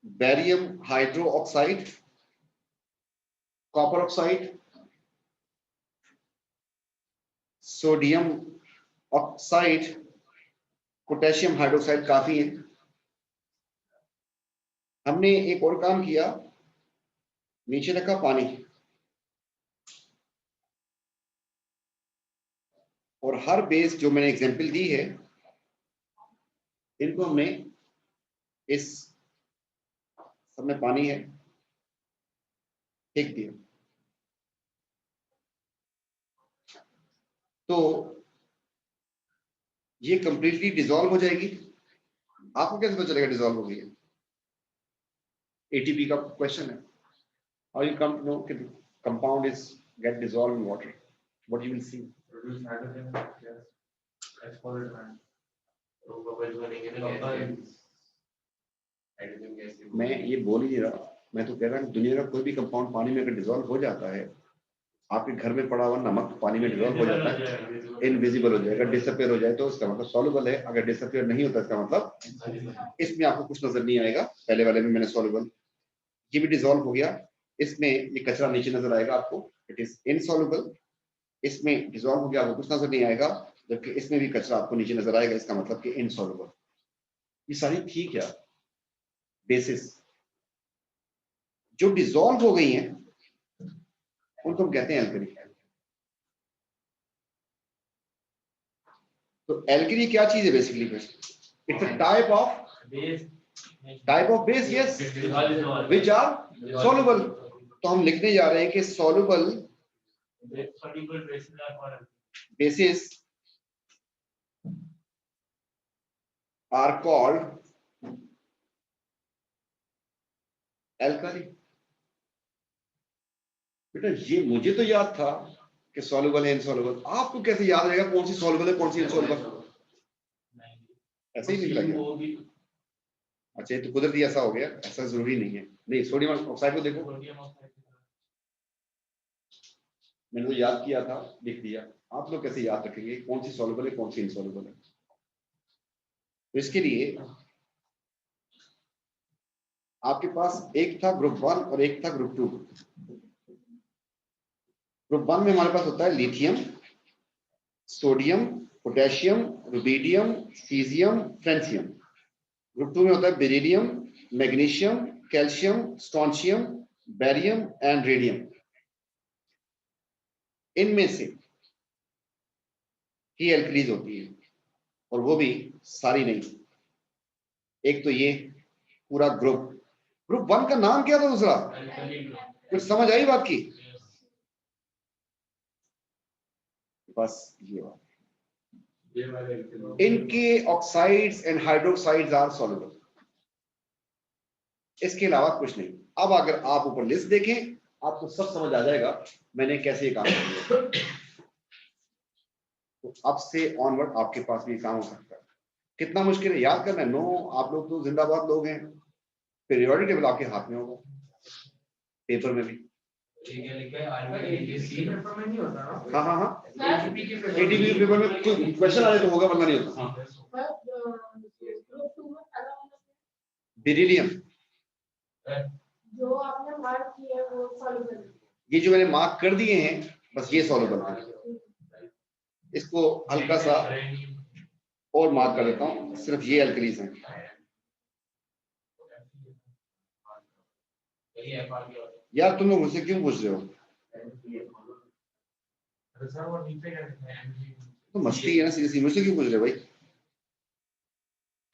barium hydro oxide, copper oxide, sodium oxide, potassium hydroxide, काफी है। हमने एक और काम किया, नीचे रखा पानी, और हर बेस जो मैंने एग्जांपल दी है इनको हमने इस सब में पानी है फेंक दिया। तो ये कंप्लीटली डिसॉल्व हो जाएगी। आपको कैसे पता चलेगा डिसॉल्व हो गई है? एटीपी का क्वेश्चन है। How you come to know कि compound is get dissolve in water? What you will see? Produce hydrogen gas. Export and तो bubbles बनेंगे ना gas. Hydrogen gas से मैं ये बोल ही नहीं रहा, मैं तो कह रहा हूँ दुनिया का कोई भी कंपाउंड पानी में अगर डिसॉल्व हो जाता है, आपके घर में पड़ा हुआ नमक पानी में डिसॉल्व हो जाता है, इनविजिबल हो जाएगा, डिसअपियर हो जाए तो इसका मतलब सॉल्युबल है। अगर डिसअपियर नहीं होता इसका मतलब इसमें आपको कुछ नजर नहीं आएगा। पहले वाले में मैंने सॉल्युबल, ये भी डिसॉल्व हो गया, इसमें ये कचरा नीचे नजर आएगा आपको, इट इज इनसॉल्युबल। इसमें डिसॉल्व हो गया, आपको कुछ नजर नहीं आएगा, जबकि इसमें भी कचरा आपको नीचे नजर आएगा, इसका मतलब कि इनसॉल्युबल। ये सारी थी क्या बेसिस जो डिसॉल्व हो गई हैं उनको हम कहते हैं एल्कली। तो एल्कली क्या चीज है basically? It's a type of base, yes, which are soluble. तो हम लिखने जा रहे हैं कि soluble bases are called alkali. बेटा ये मुझे तो याद था कि सॉल्युबल है इनसॉल्युबल, आपको कैसे याद रहेगा कौन सी सॉल्युबल है कौन सी इनसॉल्युबल? ऐसे ही निकला गया। अच्छा, ये तो कुदरती ऐसा हो गया, ऐसा जरूरी नहीं है। नहीं, सोडियम ऑक्साइड को देखो, मैंने तो याद किया था, लिख दिया। आप लोग कैसे याद रखेंगे कौन सी सॉल्युबल है कौन सी इनसॉल्युबल है? तो इसके लिए आपके पास एक था ग्रुप 1 और एक था ग्रुप 2। ग्रुप 1 में हमारे पास होता है lithium, sodium, potassium, rubidium, caesium, francium. Group 2 में होता है beryllium, magnesium, calcium, strontium, barium and radium. इनमें से ही एल्कलीज होती है, और वो भी सारी नहीं। एक तो ये पूरा ग्रुप 1 का नाम क्या था? दूसरा कुछ समझ आई बात की? बस ये बात, इनके oxides and hydroxides are soluble, इसके अलावा कुछ नहीं। अब अगर आप ऊपर लिस्ट देखें आपको सब समझ आ जाएगा मैंने कैसे ये काम किया। तो अब से ऑनवर्ड आपके पास भी काम हो सकता है। कितना मुश्किल है याद करना है? नो, आप लोग तो जिंदाबाद लोग हैं। पीरियोडिक टेबल आपके हाथ में होगा, पेपर में भी। हाँ हाँ हाँ, एटीपी पेपर में कोई क्वेश्चन आए तो होगा, वरना नहीं होता। बेरिलियम जो आपने मार्क किया है वो सॉल्युबल है। ये जो मैंने मार्क कर दिए हैं बस ये सॉल्युबल है। इसको हल्का सा और मार्क कर देता हूँ, सिर्फ ये एल्कलीज हैं। यार तुम लोग मुझसे क्यों पूछ रहे हो? तो मस्ती है ना, सीधी मुझसे क्यों पूछ रहे हो भाई?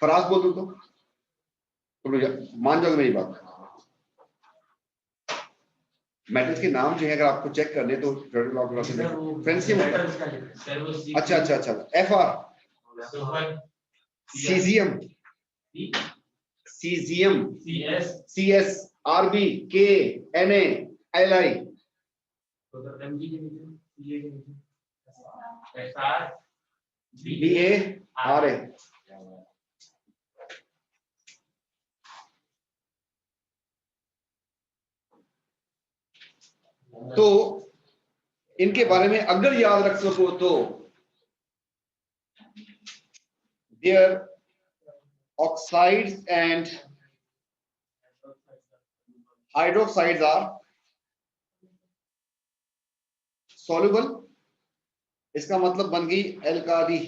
फराज बोल दो तो तुम लोग मान जाओगे मेरी बात। मेटल्स के नाम जो है अगर आपको चेक करने तो फ्रेंसियम होता है। अच्छा अच्छा अच्छा, FR, caesium, caesium, CS, RB, K, Na, Li, BA, RA। तो इनके बारे में अगर याद रख सको तो their oxides and hydroxides are soluble. इसका मतलब बन गई एल्काली।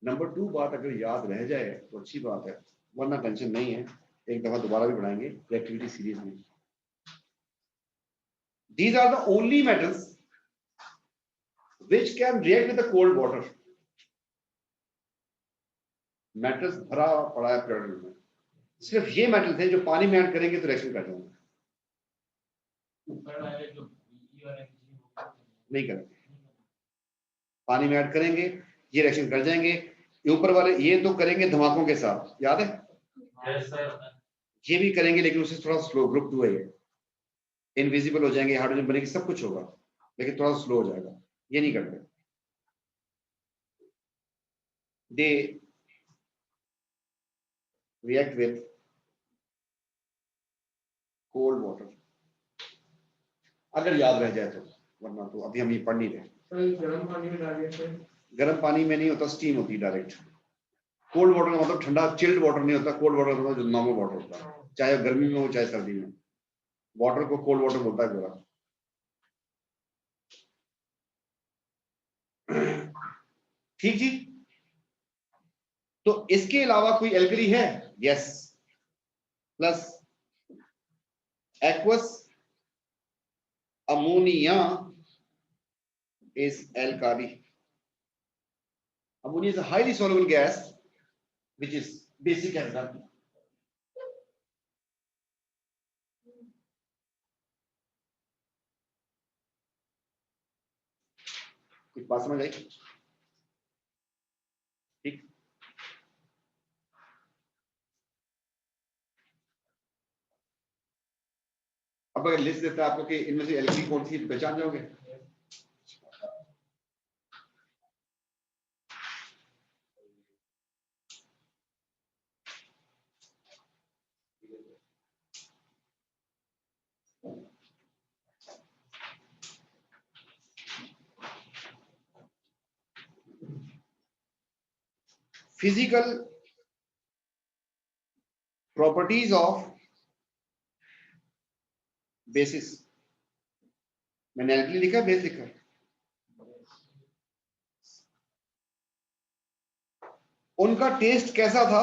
नंबर 2 बात अगर याद रह जाए तो अच्छी बात है, वरना टेंशन नहीं है, एक दफा दोबारा भी पढ़ाएंगे रिएक्टिविटी सीरीज में। These are the only metals which can react with the cold water. Metals भरा पड़ा है पीरियोडिक में, सिर्फ ये मेटल्स हैं जो पानी में ऐड करेंगे तो रिएक्शन कर जाएंगे। नहीं करेंगे, पानी में ऐड करेंगे, ये रिएक्शन कर जाएंगे। ये ऊपर वाले ये तो करेंगे धमाकों के साथ, याद है, यस सर। ये भी करेंगे लेकिन उससे थोड़ा स्लो, ग्रुप 2 है ये, इनविजिबल हो जाएंगे, हाइड्रोजन बनेगी, सब कुछ होगा लेकिन थोड़ा स्लो हो जाएगा, ये नहीं करते। They react with cold water, अगर याद रह जाए तो, वरना तो अभी हम ये पढ़ नहीं रहे। गर्म पानी में डालिए सर। गर्म पानी में नहीं होता, स्टीम होती है डायरेक्ट। कोल्ड वाटर का मतलब ठंडा, चिल्ड वाटर नहीं होता, कोल्ड वाटर मतलब जो नॉर्मल वाटर होता है, चाहे गर्मी में हो चाहे सर्दी में, वाटर को कोल्ड वाटर बोलता है पूरा। ठीक जी। तो इसके अलावा कोई एल्कली है? Yes, plus aqueous ammonia is alkali. Ammonia is a highly soluble gas which is basic alkali. कुछ बात समझ आई? ठीक, अब अगर लिस्ट देता है आपको कि इनमें से एल्कली कौन सी, पहचान जाओगे? फिजिकल प्रॉपर्टीज ऑफ बेसिस, मैंने एल्कली लिखा, बेस लिखा, उनका टेस्ट कैसा था?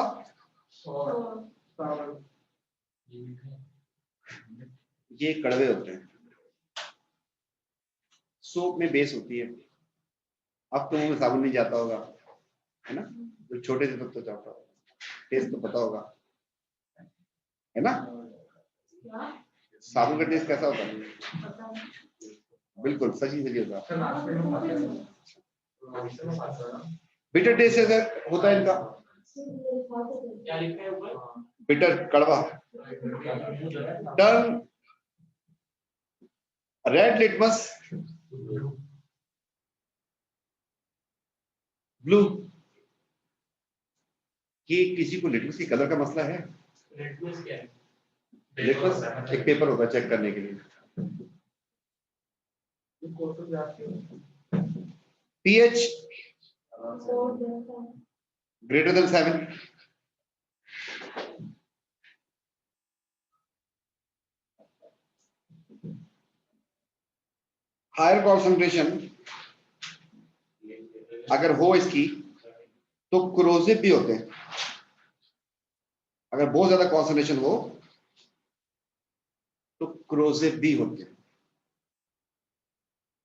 ये कड़वे होते हैं, सोप में बेस होती है। अब तो मुंह में साबुन नहीं जाता होगा, है ना, जो छोटे से तब तो जाता होगा, टेस्ट तो पता होगा, है ना? साबुन का टेस्ट कैसा होता है? बिल्कुल सही होता है, बिटर टेस्ट ऐसा होता है इनका, बिटर, कड़वा। टर्न रेड लिटमस ब्लू, ये किसी को लिटमस की कलर का मसला है? लिटमस क्या है? लिटमस एक पेपर होता है चेक करने के लिए। pH greater than 7, higher concentration अगर हो इसकी तो क्रोसिव भी होते हैं, अगर बहुत ज्यादा कॉन्सेंट्रेशन हो तो क्रोसिव भी होते हैं।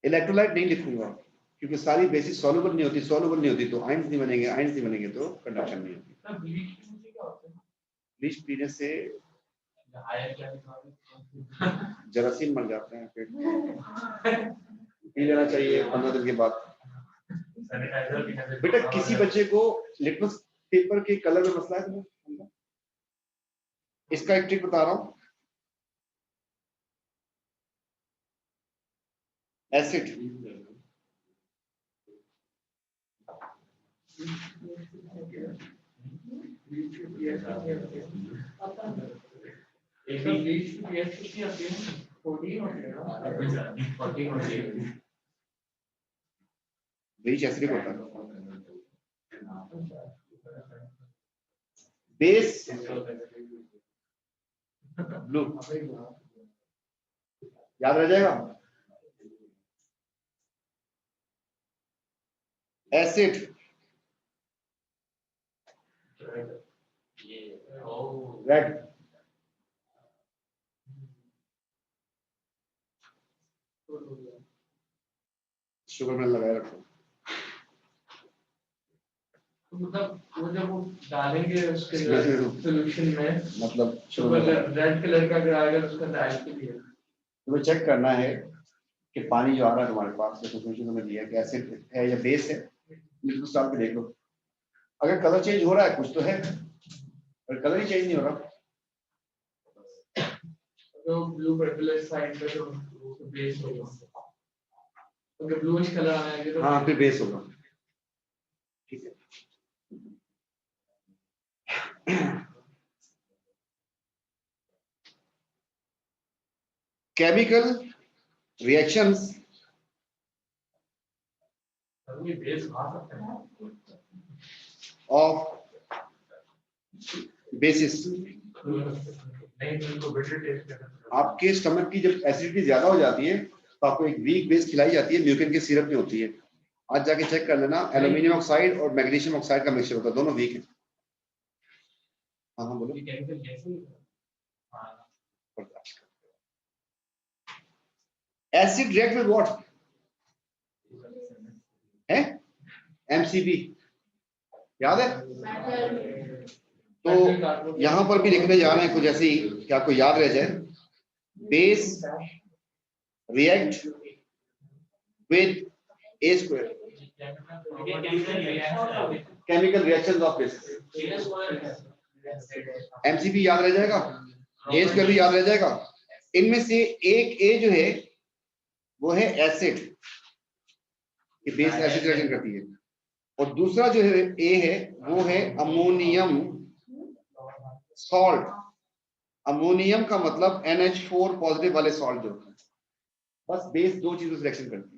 इलेक्ट्रोलाइट नहीं लिखूंगा क्योंकि सारी बेसिस सॉल्युबल नहीं होती, सॉल्युबल नहीं होती तो आयंस नहीं बनेंगे, आयंस नहीं बनेंगे तो कंडक्शन नहीं होती। ब्लीच पीने से जरासीम मर जाते हैं, पेट पी लेना चाहिए 15 दिन के बाद। बेटा किसी बच्चे को लिटमस पेपर के कलर में मसला है तुम्हें? इसका एक ट्रिक बता रहा हूं, एसिड ब्लीच एसिडिक होता है, बेस ब्लू, याद रह जाएगा। एसिड रेड, शुगर में लगाए रखो। मतलब वो जब वो डालेंगे उसके सॉल्यूशन में, मतलब शुगर रेड कलर का अगर आएगा तो उसका डाइट के लिए तुम्हें चेक करना है कि पानी जो आ रहा है तुम्हारे पास, जैसे क्वेश्चन में दिया कि एसिड है या बेस है, लिक्विड स्टार्ट पे देख लो। अगर कलर चेंज हो रहा है कुछ तो है, और कलर ही चेंज नहीं हो रहा, तो ब्लू पर्टिकुलर साइड पे तो बेस होगा, अगर ब्लूइश कलर आना है तो हाँ फिर बेस होगा। ठीक है, केमिकल रिएक्शंस ये बेस आ सकता है ऑफ बेसिस। नहीं तो इनको बेटर टेस्ट करना। आपके स्टमक की जब एसिडिटी ज्यादा हो जाती है तो आपको एक वीक बेस खिलाई जाती है, म्यूकेन के सिरप में होती है। आज जाके चेक कर लेना, एल्यूमिनियम ऑक्साइड और मैग्नीशियम ऑक्साइड का मिक्सचर होता है, दोनों वीक है। हाँ हाँ बोलो। ये केमिकल कैसे हां एसिड रिएक्ट विद व्हाट है? एमसीबी याद है? तो यहां पर भी लिखने जा रहे हैं कुछ ऐसे ही कि आपको याद रह जाए। Base react with A square, chemical reactions of basis. MCB याद रह जाएगा, ए स्क्वायर भी याद रह जाएगा। इनमें से एक ए जो है वो है एसिड, कि बेस एसिड रिएक्शन करती है, और दूसरा जो है ए है वो है अमोनियम सॉल्ट। अमोनियम का मतलब NH4 पॉजिटिव वाले सॉल्ट जो है, बस बेस दो चीजों से रिएक्शन करती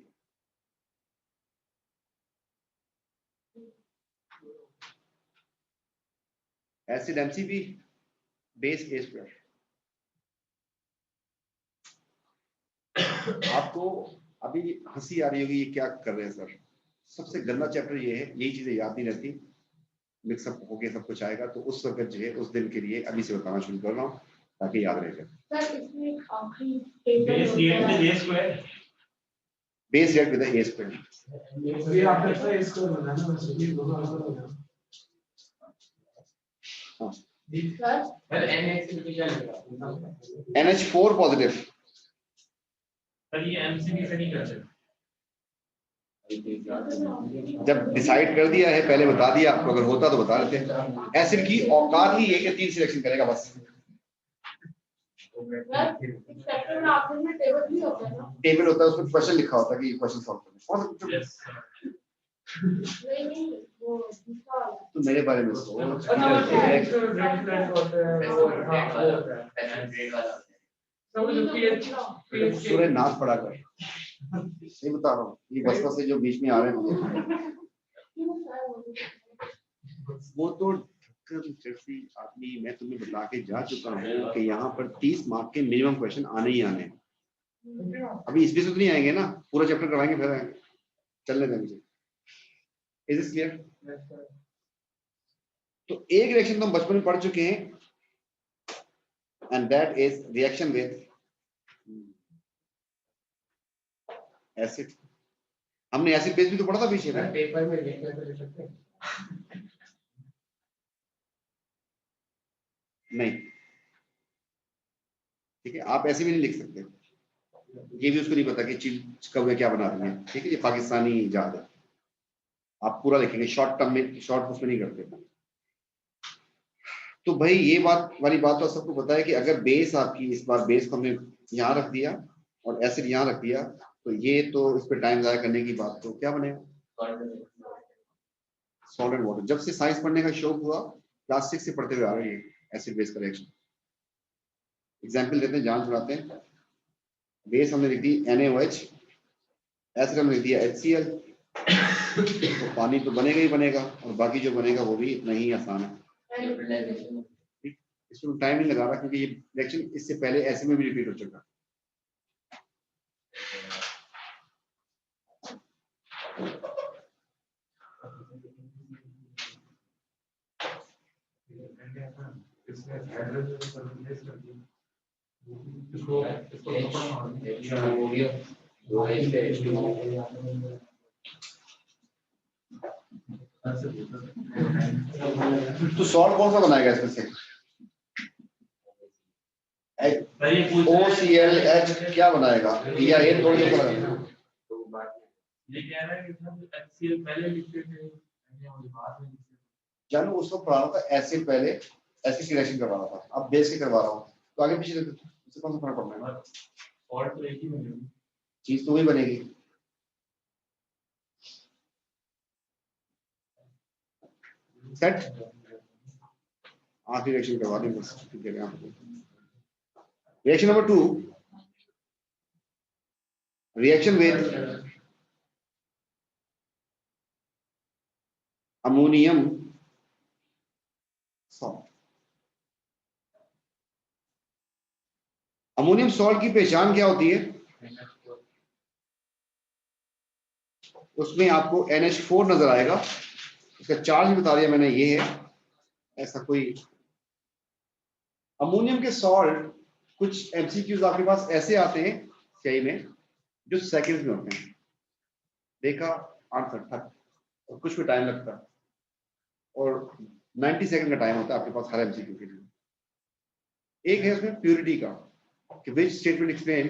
है। एसिड एमसीबी, बेस ए स्क्वायर। आपको अभी हंसी आ रही होगी ये क्या कर रहे हैं सर, सबसे गंदा चैप्टर ये है, यही चीजें याद नहीं रहती, मिक्सअप होके सब कुछ आएगा। तो उस वक्त जो है उस दिन के लिए अभी से बताना शुरू कर रहा हूँ ताकि याद रह जाए। सर इसमें आखिरी table base react with A square, base react with A square. ये आपने तो इसको बनाना है, ये दोनों अलग हो गया। सर NH क्या लिखा? NH4 positive. सर ये एमसीबी से नहीं करते। जब डिसाइड कर दिया है, पहले बता दिया आपको, अगर होता तो बता देते। एसिड की औकात ही एक या तीन सिलेक्शन करेगा बस। सेक्टर में आखिर में टेबल भी होता है ना? टेबल होता है, उसमें क्वेश्चन लिखा होता है कि ये क्वेश्चन सॉल्व करना। यस नहीं वो दूसरा वाला। तो मेरे बारे में सोच। सूर्य नाथ पड़ा कर, सही बता रहा हूँ, ये बचपन से जो बीच में आ रहे हैं वो तो जैसी आदमी, मैं तुम्हें बता के जा चुका हूँ कि यहाँ पर 30 मार्क के मिनिमम क्वेश्चन आने ही आने हैं। अभी इसमें से तो नहीं आएंगे ना, पूरा चैप्टर करवाएंगे फिर आएंगे, चलने दें मुझे। Is this clear? तो एक रिएक्शन तो हम बचपन में पढ़ चुके हैं, and that is reaction with acid. हमने एसिड बेस भी तो पढ़ा था पीछे में। पेपर में लिखना तो लिख सकते हैं। नहीं, ठीक है, आप ऐसे भी नहीं लिख सकते, ये भी उसको नहीं पता कि चीज कब में क्या बना रही है। ठीक है, ये पाकिस्तानी इजाद है, आप पूरा लिखेंगे, शॉर्ट टर्म में, शॉर्ट उसमें नहीं करते। तो भाई ये बात वाली बात तो सबको पता है कि अगर बेस आपकी, इस बार बेस को हमने यहाँ रख दिया और एसिड यहाँ रख दिया, तो ये तो इस पर टाइम जाया करने की बात, तो क्या बनेगा? Salt and water. जब से साइंस पढ़ने का शौक हुआ, क्लास 6 से पढ़ते हुए आ रहे हैं एसिड बेस का रिएक्शन। एग्जाम्पल देते हैं, जान छुड़ाते हैं। बेस हमने लिख दी NaOH, एसिड हमने लिख दिया HCl, तो पानी तो बनेगा ही बनेगा, और बाकी जो बनेगा वो भी इतना ही आसान है। इसमें टाइम नहीं लगा रहा क्योंकि ये रिएक्शन इससे पहले ऐसे में भी रिपीट हो चुका। इसमें एड्रेस पर रिप्लेस कर दिया, इसको हो गया वो तो सॉल्ट कौन सा बनाएगा इसमें से? OClH क्या बनाएगा, या ये तोड़ के ऊपर लगाएगा? तो बात ये कह रहा है कि हम HCl पहले लिखते थे और बाद में लिखते थे। जानू उसको पढ़ाना था एसिड पहले, एसिड की रिएक्शन करवाना था, अब बेस की करवा रहा हूँ, तो आगे पीछे उससे कौन सा फर्क पड़ना है? और तो एक ही बनेगी। चीज तो वही बनेगी। सेट, आखिरी रिएक्शन करवा दें बस, ठीक है। Reaction number 2, reaction with ammonium salt. Ammonium salt की पहचान क्या होती है? उसमें आपको NH4 नजर आएगा, उसका चार्ज बता दिया मैंने, ये है। ऐसा कोई अमोनियम के सॉल्ट, कुछ MCQs आपके पास ऐसे आते हैं सही में जो सेकंड्स में होते हैं, देखा आंसर ठक, और कुछ भी टाइम लगता है, और 90 सेकंड का टाइम होता है आपके पास हर MCQ के लिए। एक है उसमें प्योरिटी का, कि which statement explain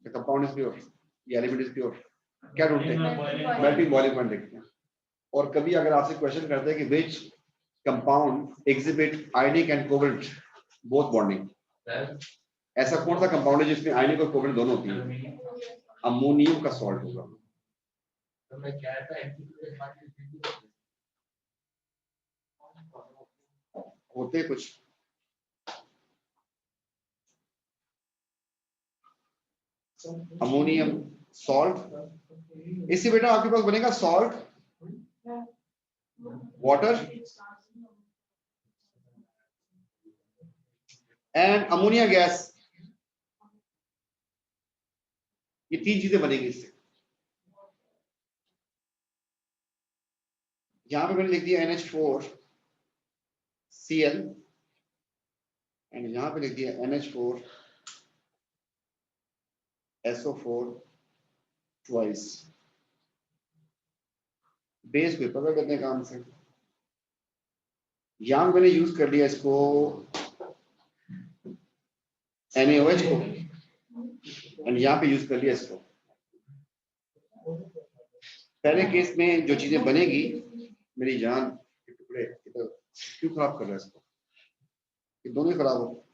the compound is pure, या एलिमेंट इज प्योर। क्या ढूंढते हैं? मेल्टिंग बॉइलिंग पॉइंट देखते हैं। और कभी अगर आपसे क्वेश्चन करते हैं कि which compound exhibit ionic and covalent both bonding, ऐसा कौन सा कंपाउंड है जिसमें आयनिक और कोवेलेंट दोनों होती है? अमोनियम का सॉल्ट होगा। तो मैं क्या था होते कुछ अमोनियम सॉल्ट, इससे बेटा आपके पास बनेगा salt, water and ammonia gas, ये 3 चीजें बनेगी इससे। यहां पे मैंने लिख दिया NH4 Cl, एंड यहां पे लिख दिया NH4 SO4 ट्वाइस। बेस पे पकड़ करने काम से यहां मैंने यूज कर लिया इसको NaOH को, एंड यहां पे यूज कर लिया इसको। पहले केस में जो चीजें बनेगी, मेरी जान के टुकड़े, तो क्यों खराब कर रहा है इसको, ये दोनों ही खराब हो।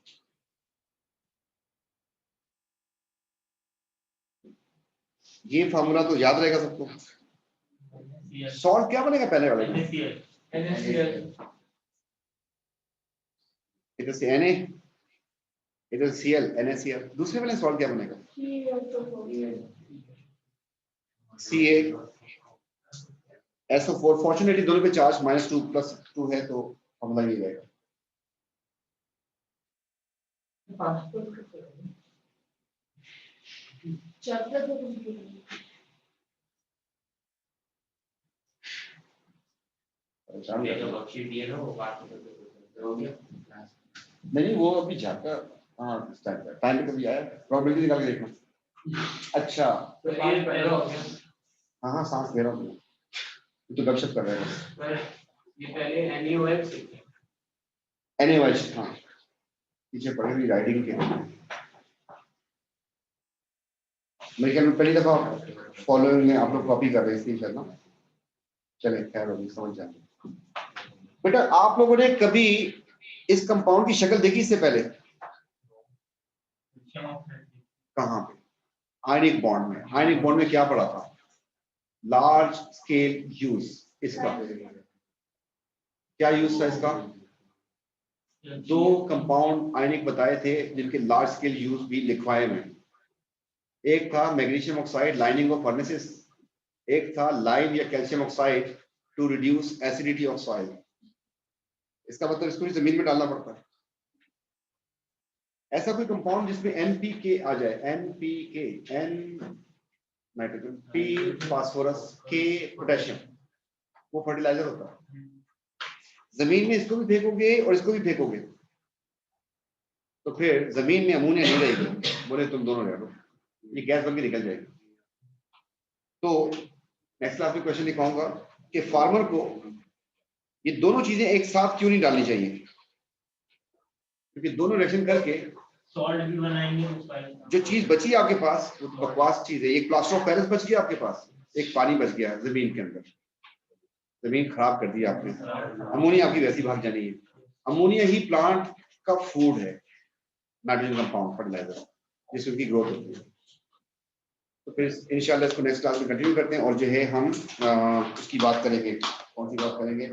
ये फार्मूला तो याद रहेगा सबको। सॉल्ट क्या बनेगा पहले वाले में? इधर से Na, इधर Cl, NaCl। दूसरे वाले सॉल्ट क्या बनेगा? CaSO4। फॉर्चुनेटली दोनों पे चार्ज -2 +2 है, तो फार्मूला ये रहेगा। नहीं, वो अभी जाकर, हाँ टाइम पे कभी आया, प्रोबेबिलिटी निकाल के देखना। अच्छा, हाँ सांस ले रहा हूँ, तो गपशप कर रहे हैं। ये पहले NaOH NaOH, हाँ पीछे पढ़े हुई राइटिंग के, मेरे ख्याल में पहली दफा फॉलोइंग में आप लोग कॉपी कर रहे हैं, इसलिए करना। चले खैर होगी, समझ जाए। बेटा आप लोगों ने कभी इस कंपाउंड की शक्ल देखी इससे पहले? कहाँ पे? आयनिक बॉन्ड में। आयनिक बॉन्ड में क्या पढ़ा था? Large scale use. इसका क्या यूज था इसका? 2 कंपाउंड आयनिक बताए थे जिनके लार्ज स्केल यूज भी लिखवाए में। एक था magnesium oxide lining of furnaces, एक था लाइम या calcium oxide to reduce acidity of soil. इसका मतलब इसको जमीन में डालना पड़ता है। ऐसा कोई कंपाउंड जिसमें NPK आ जाए, NPK, N nitrogen, P phosphorus, K potassium, वो फर्टिलाइजर होता है। जमीन में इसको भी फेंकोगे और इसको भी फेंकोगे तो फिर जमीन में अमोनिया नहीं रहेगी, बोले तुम दोनों रह लो, ये गैस बन के निकल जाएगी। तो नेक्स्ट क्लास में क्वेश्चन लिखाऊंगा कि फार्मर को ये दोनों चीजें एक साथ क्यों नहीं डालनी चाहिए, क्योंकि दोनों रिएक्शन करके सॉल्ट भी बनाएंगे उस फाइल जो चीज बची है आपके पास वो तो बकवास चीज है। एक प्लास्टर ऑफ पेरिस बच गया आपके पास, एक पानी बच गया जमीन के अंदर, जमीन खराब कर दी आपने। अमोनिया आपकी वैसी भाग जानी है। अमोनिया ही प्लांट का फूड है, नाइट्रोजन कंपाउंड फर्टिलाइजर जिससे उनकी ग्रोथ होती है। तो फिर इंशाल्लाह इसको नेक्स्ट क्लास में कंटिन्यू करते हैं और जो है हम उसकी बात करेंगे। कौन सी बात करेंगे?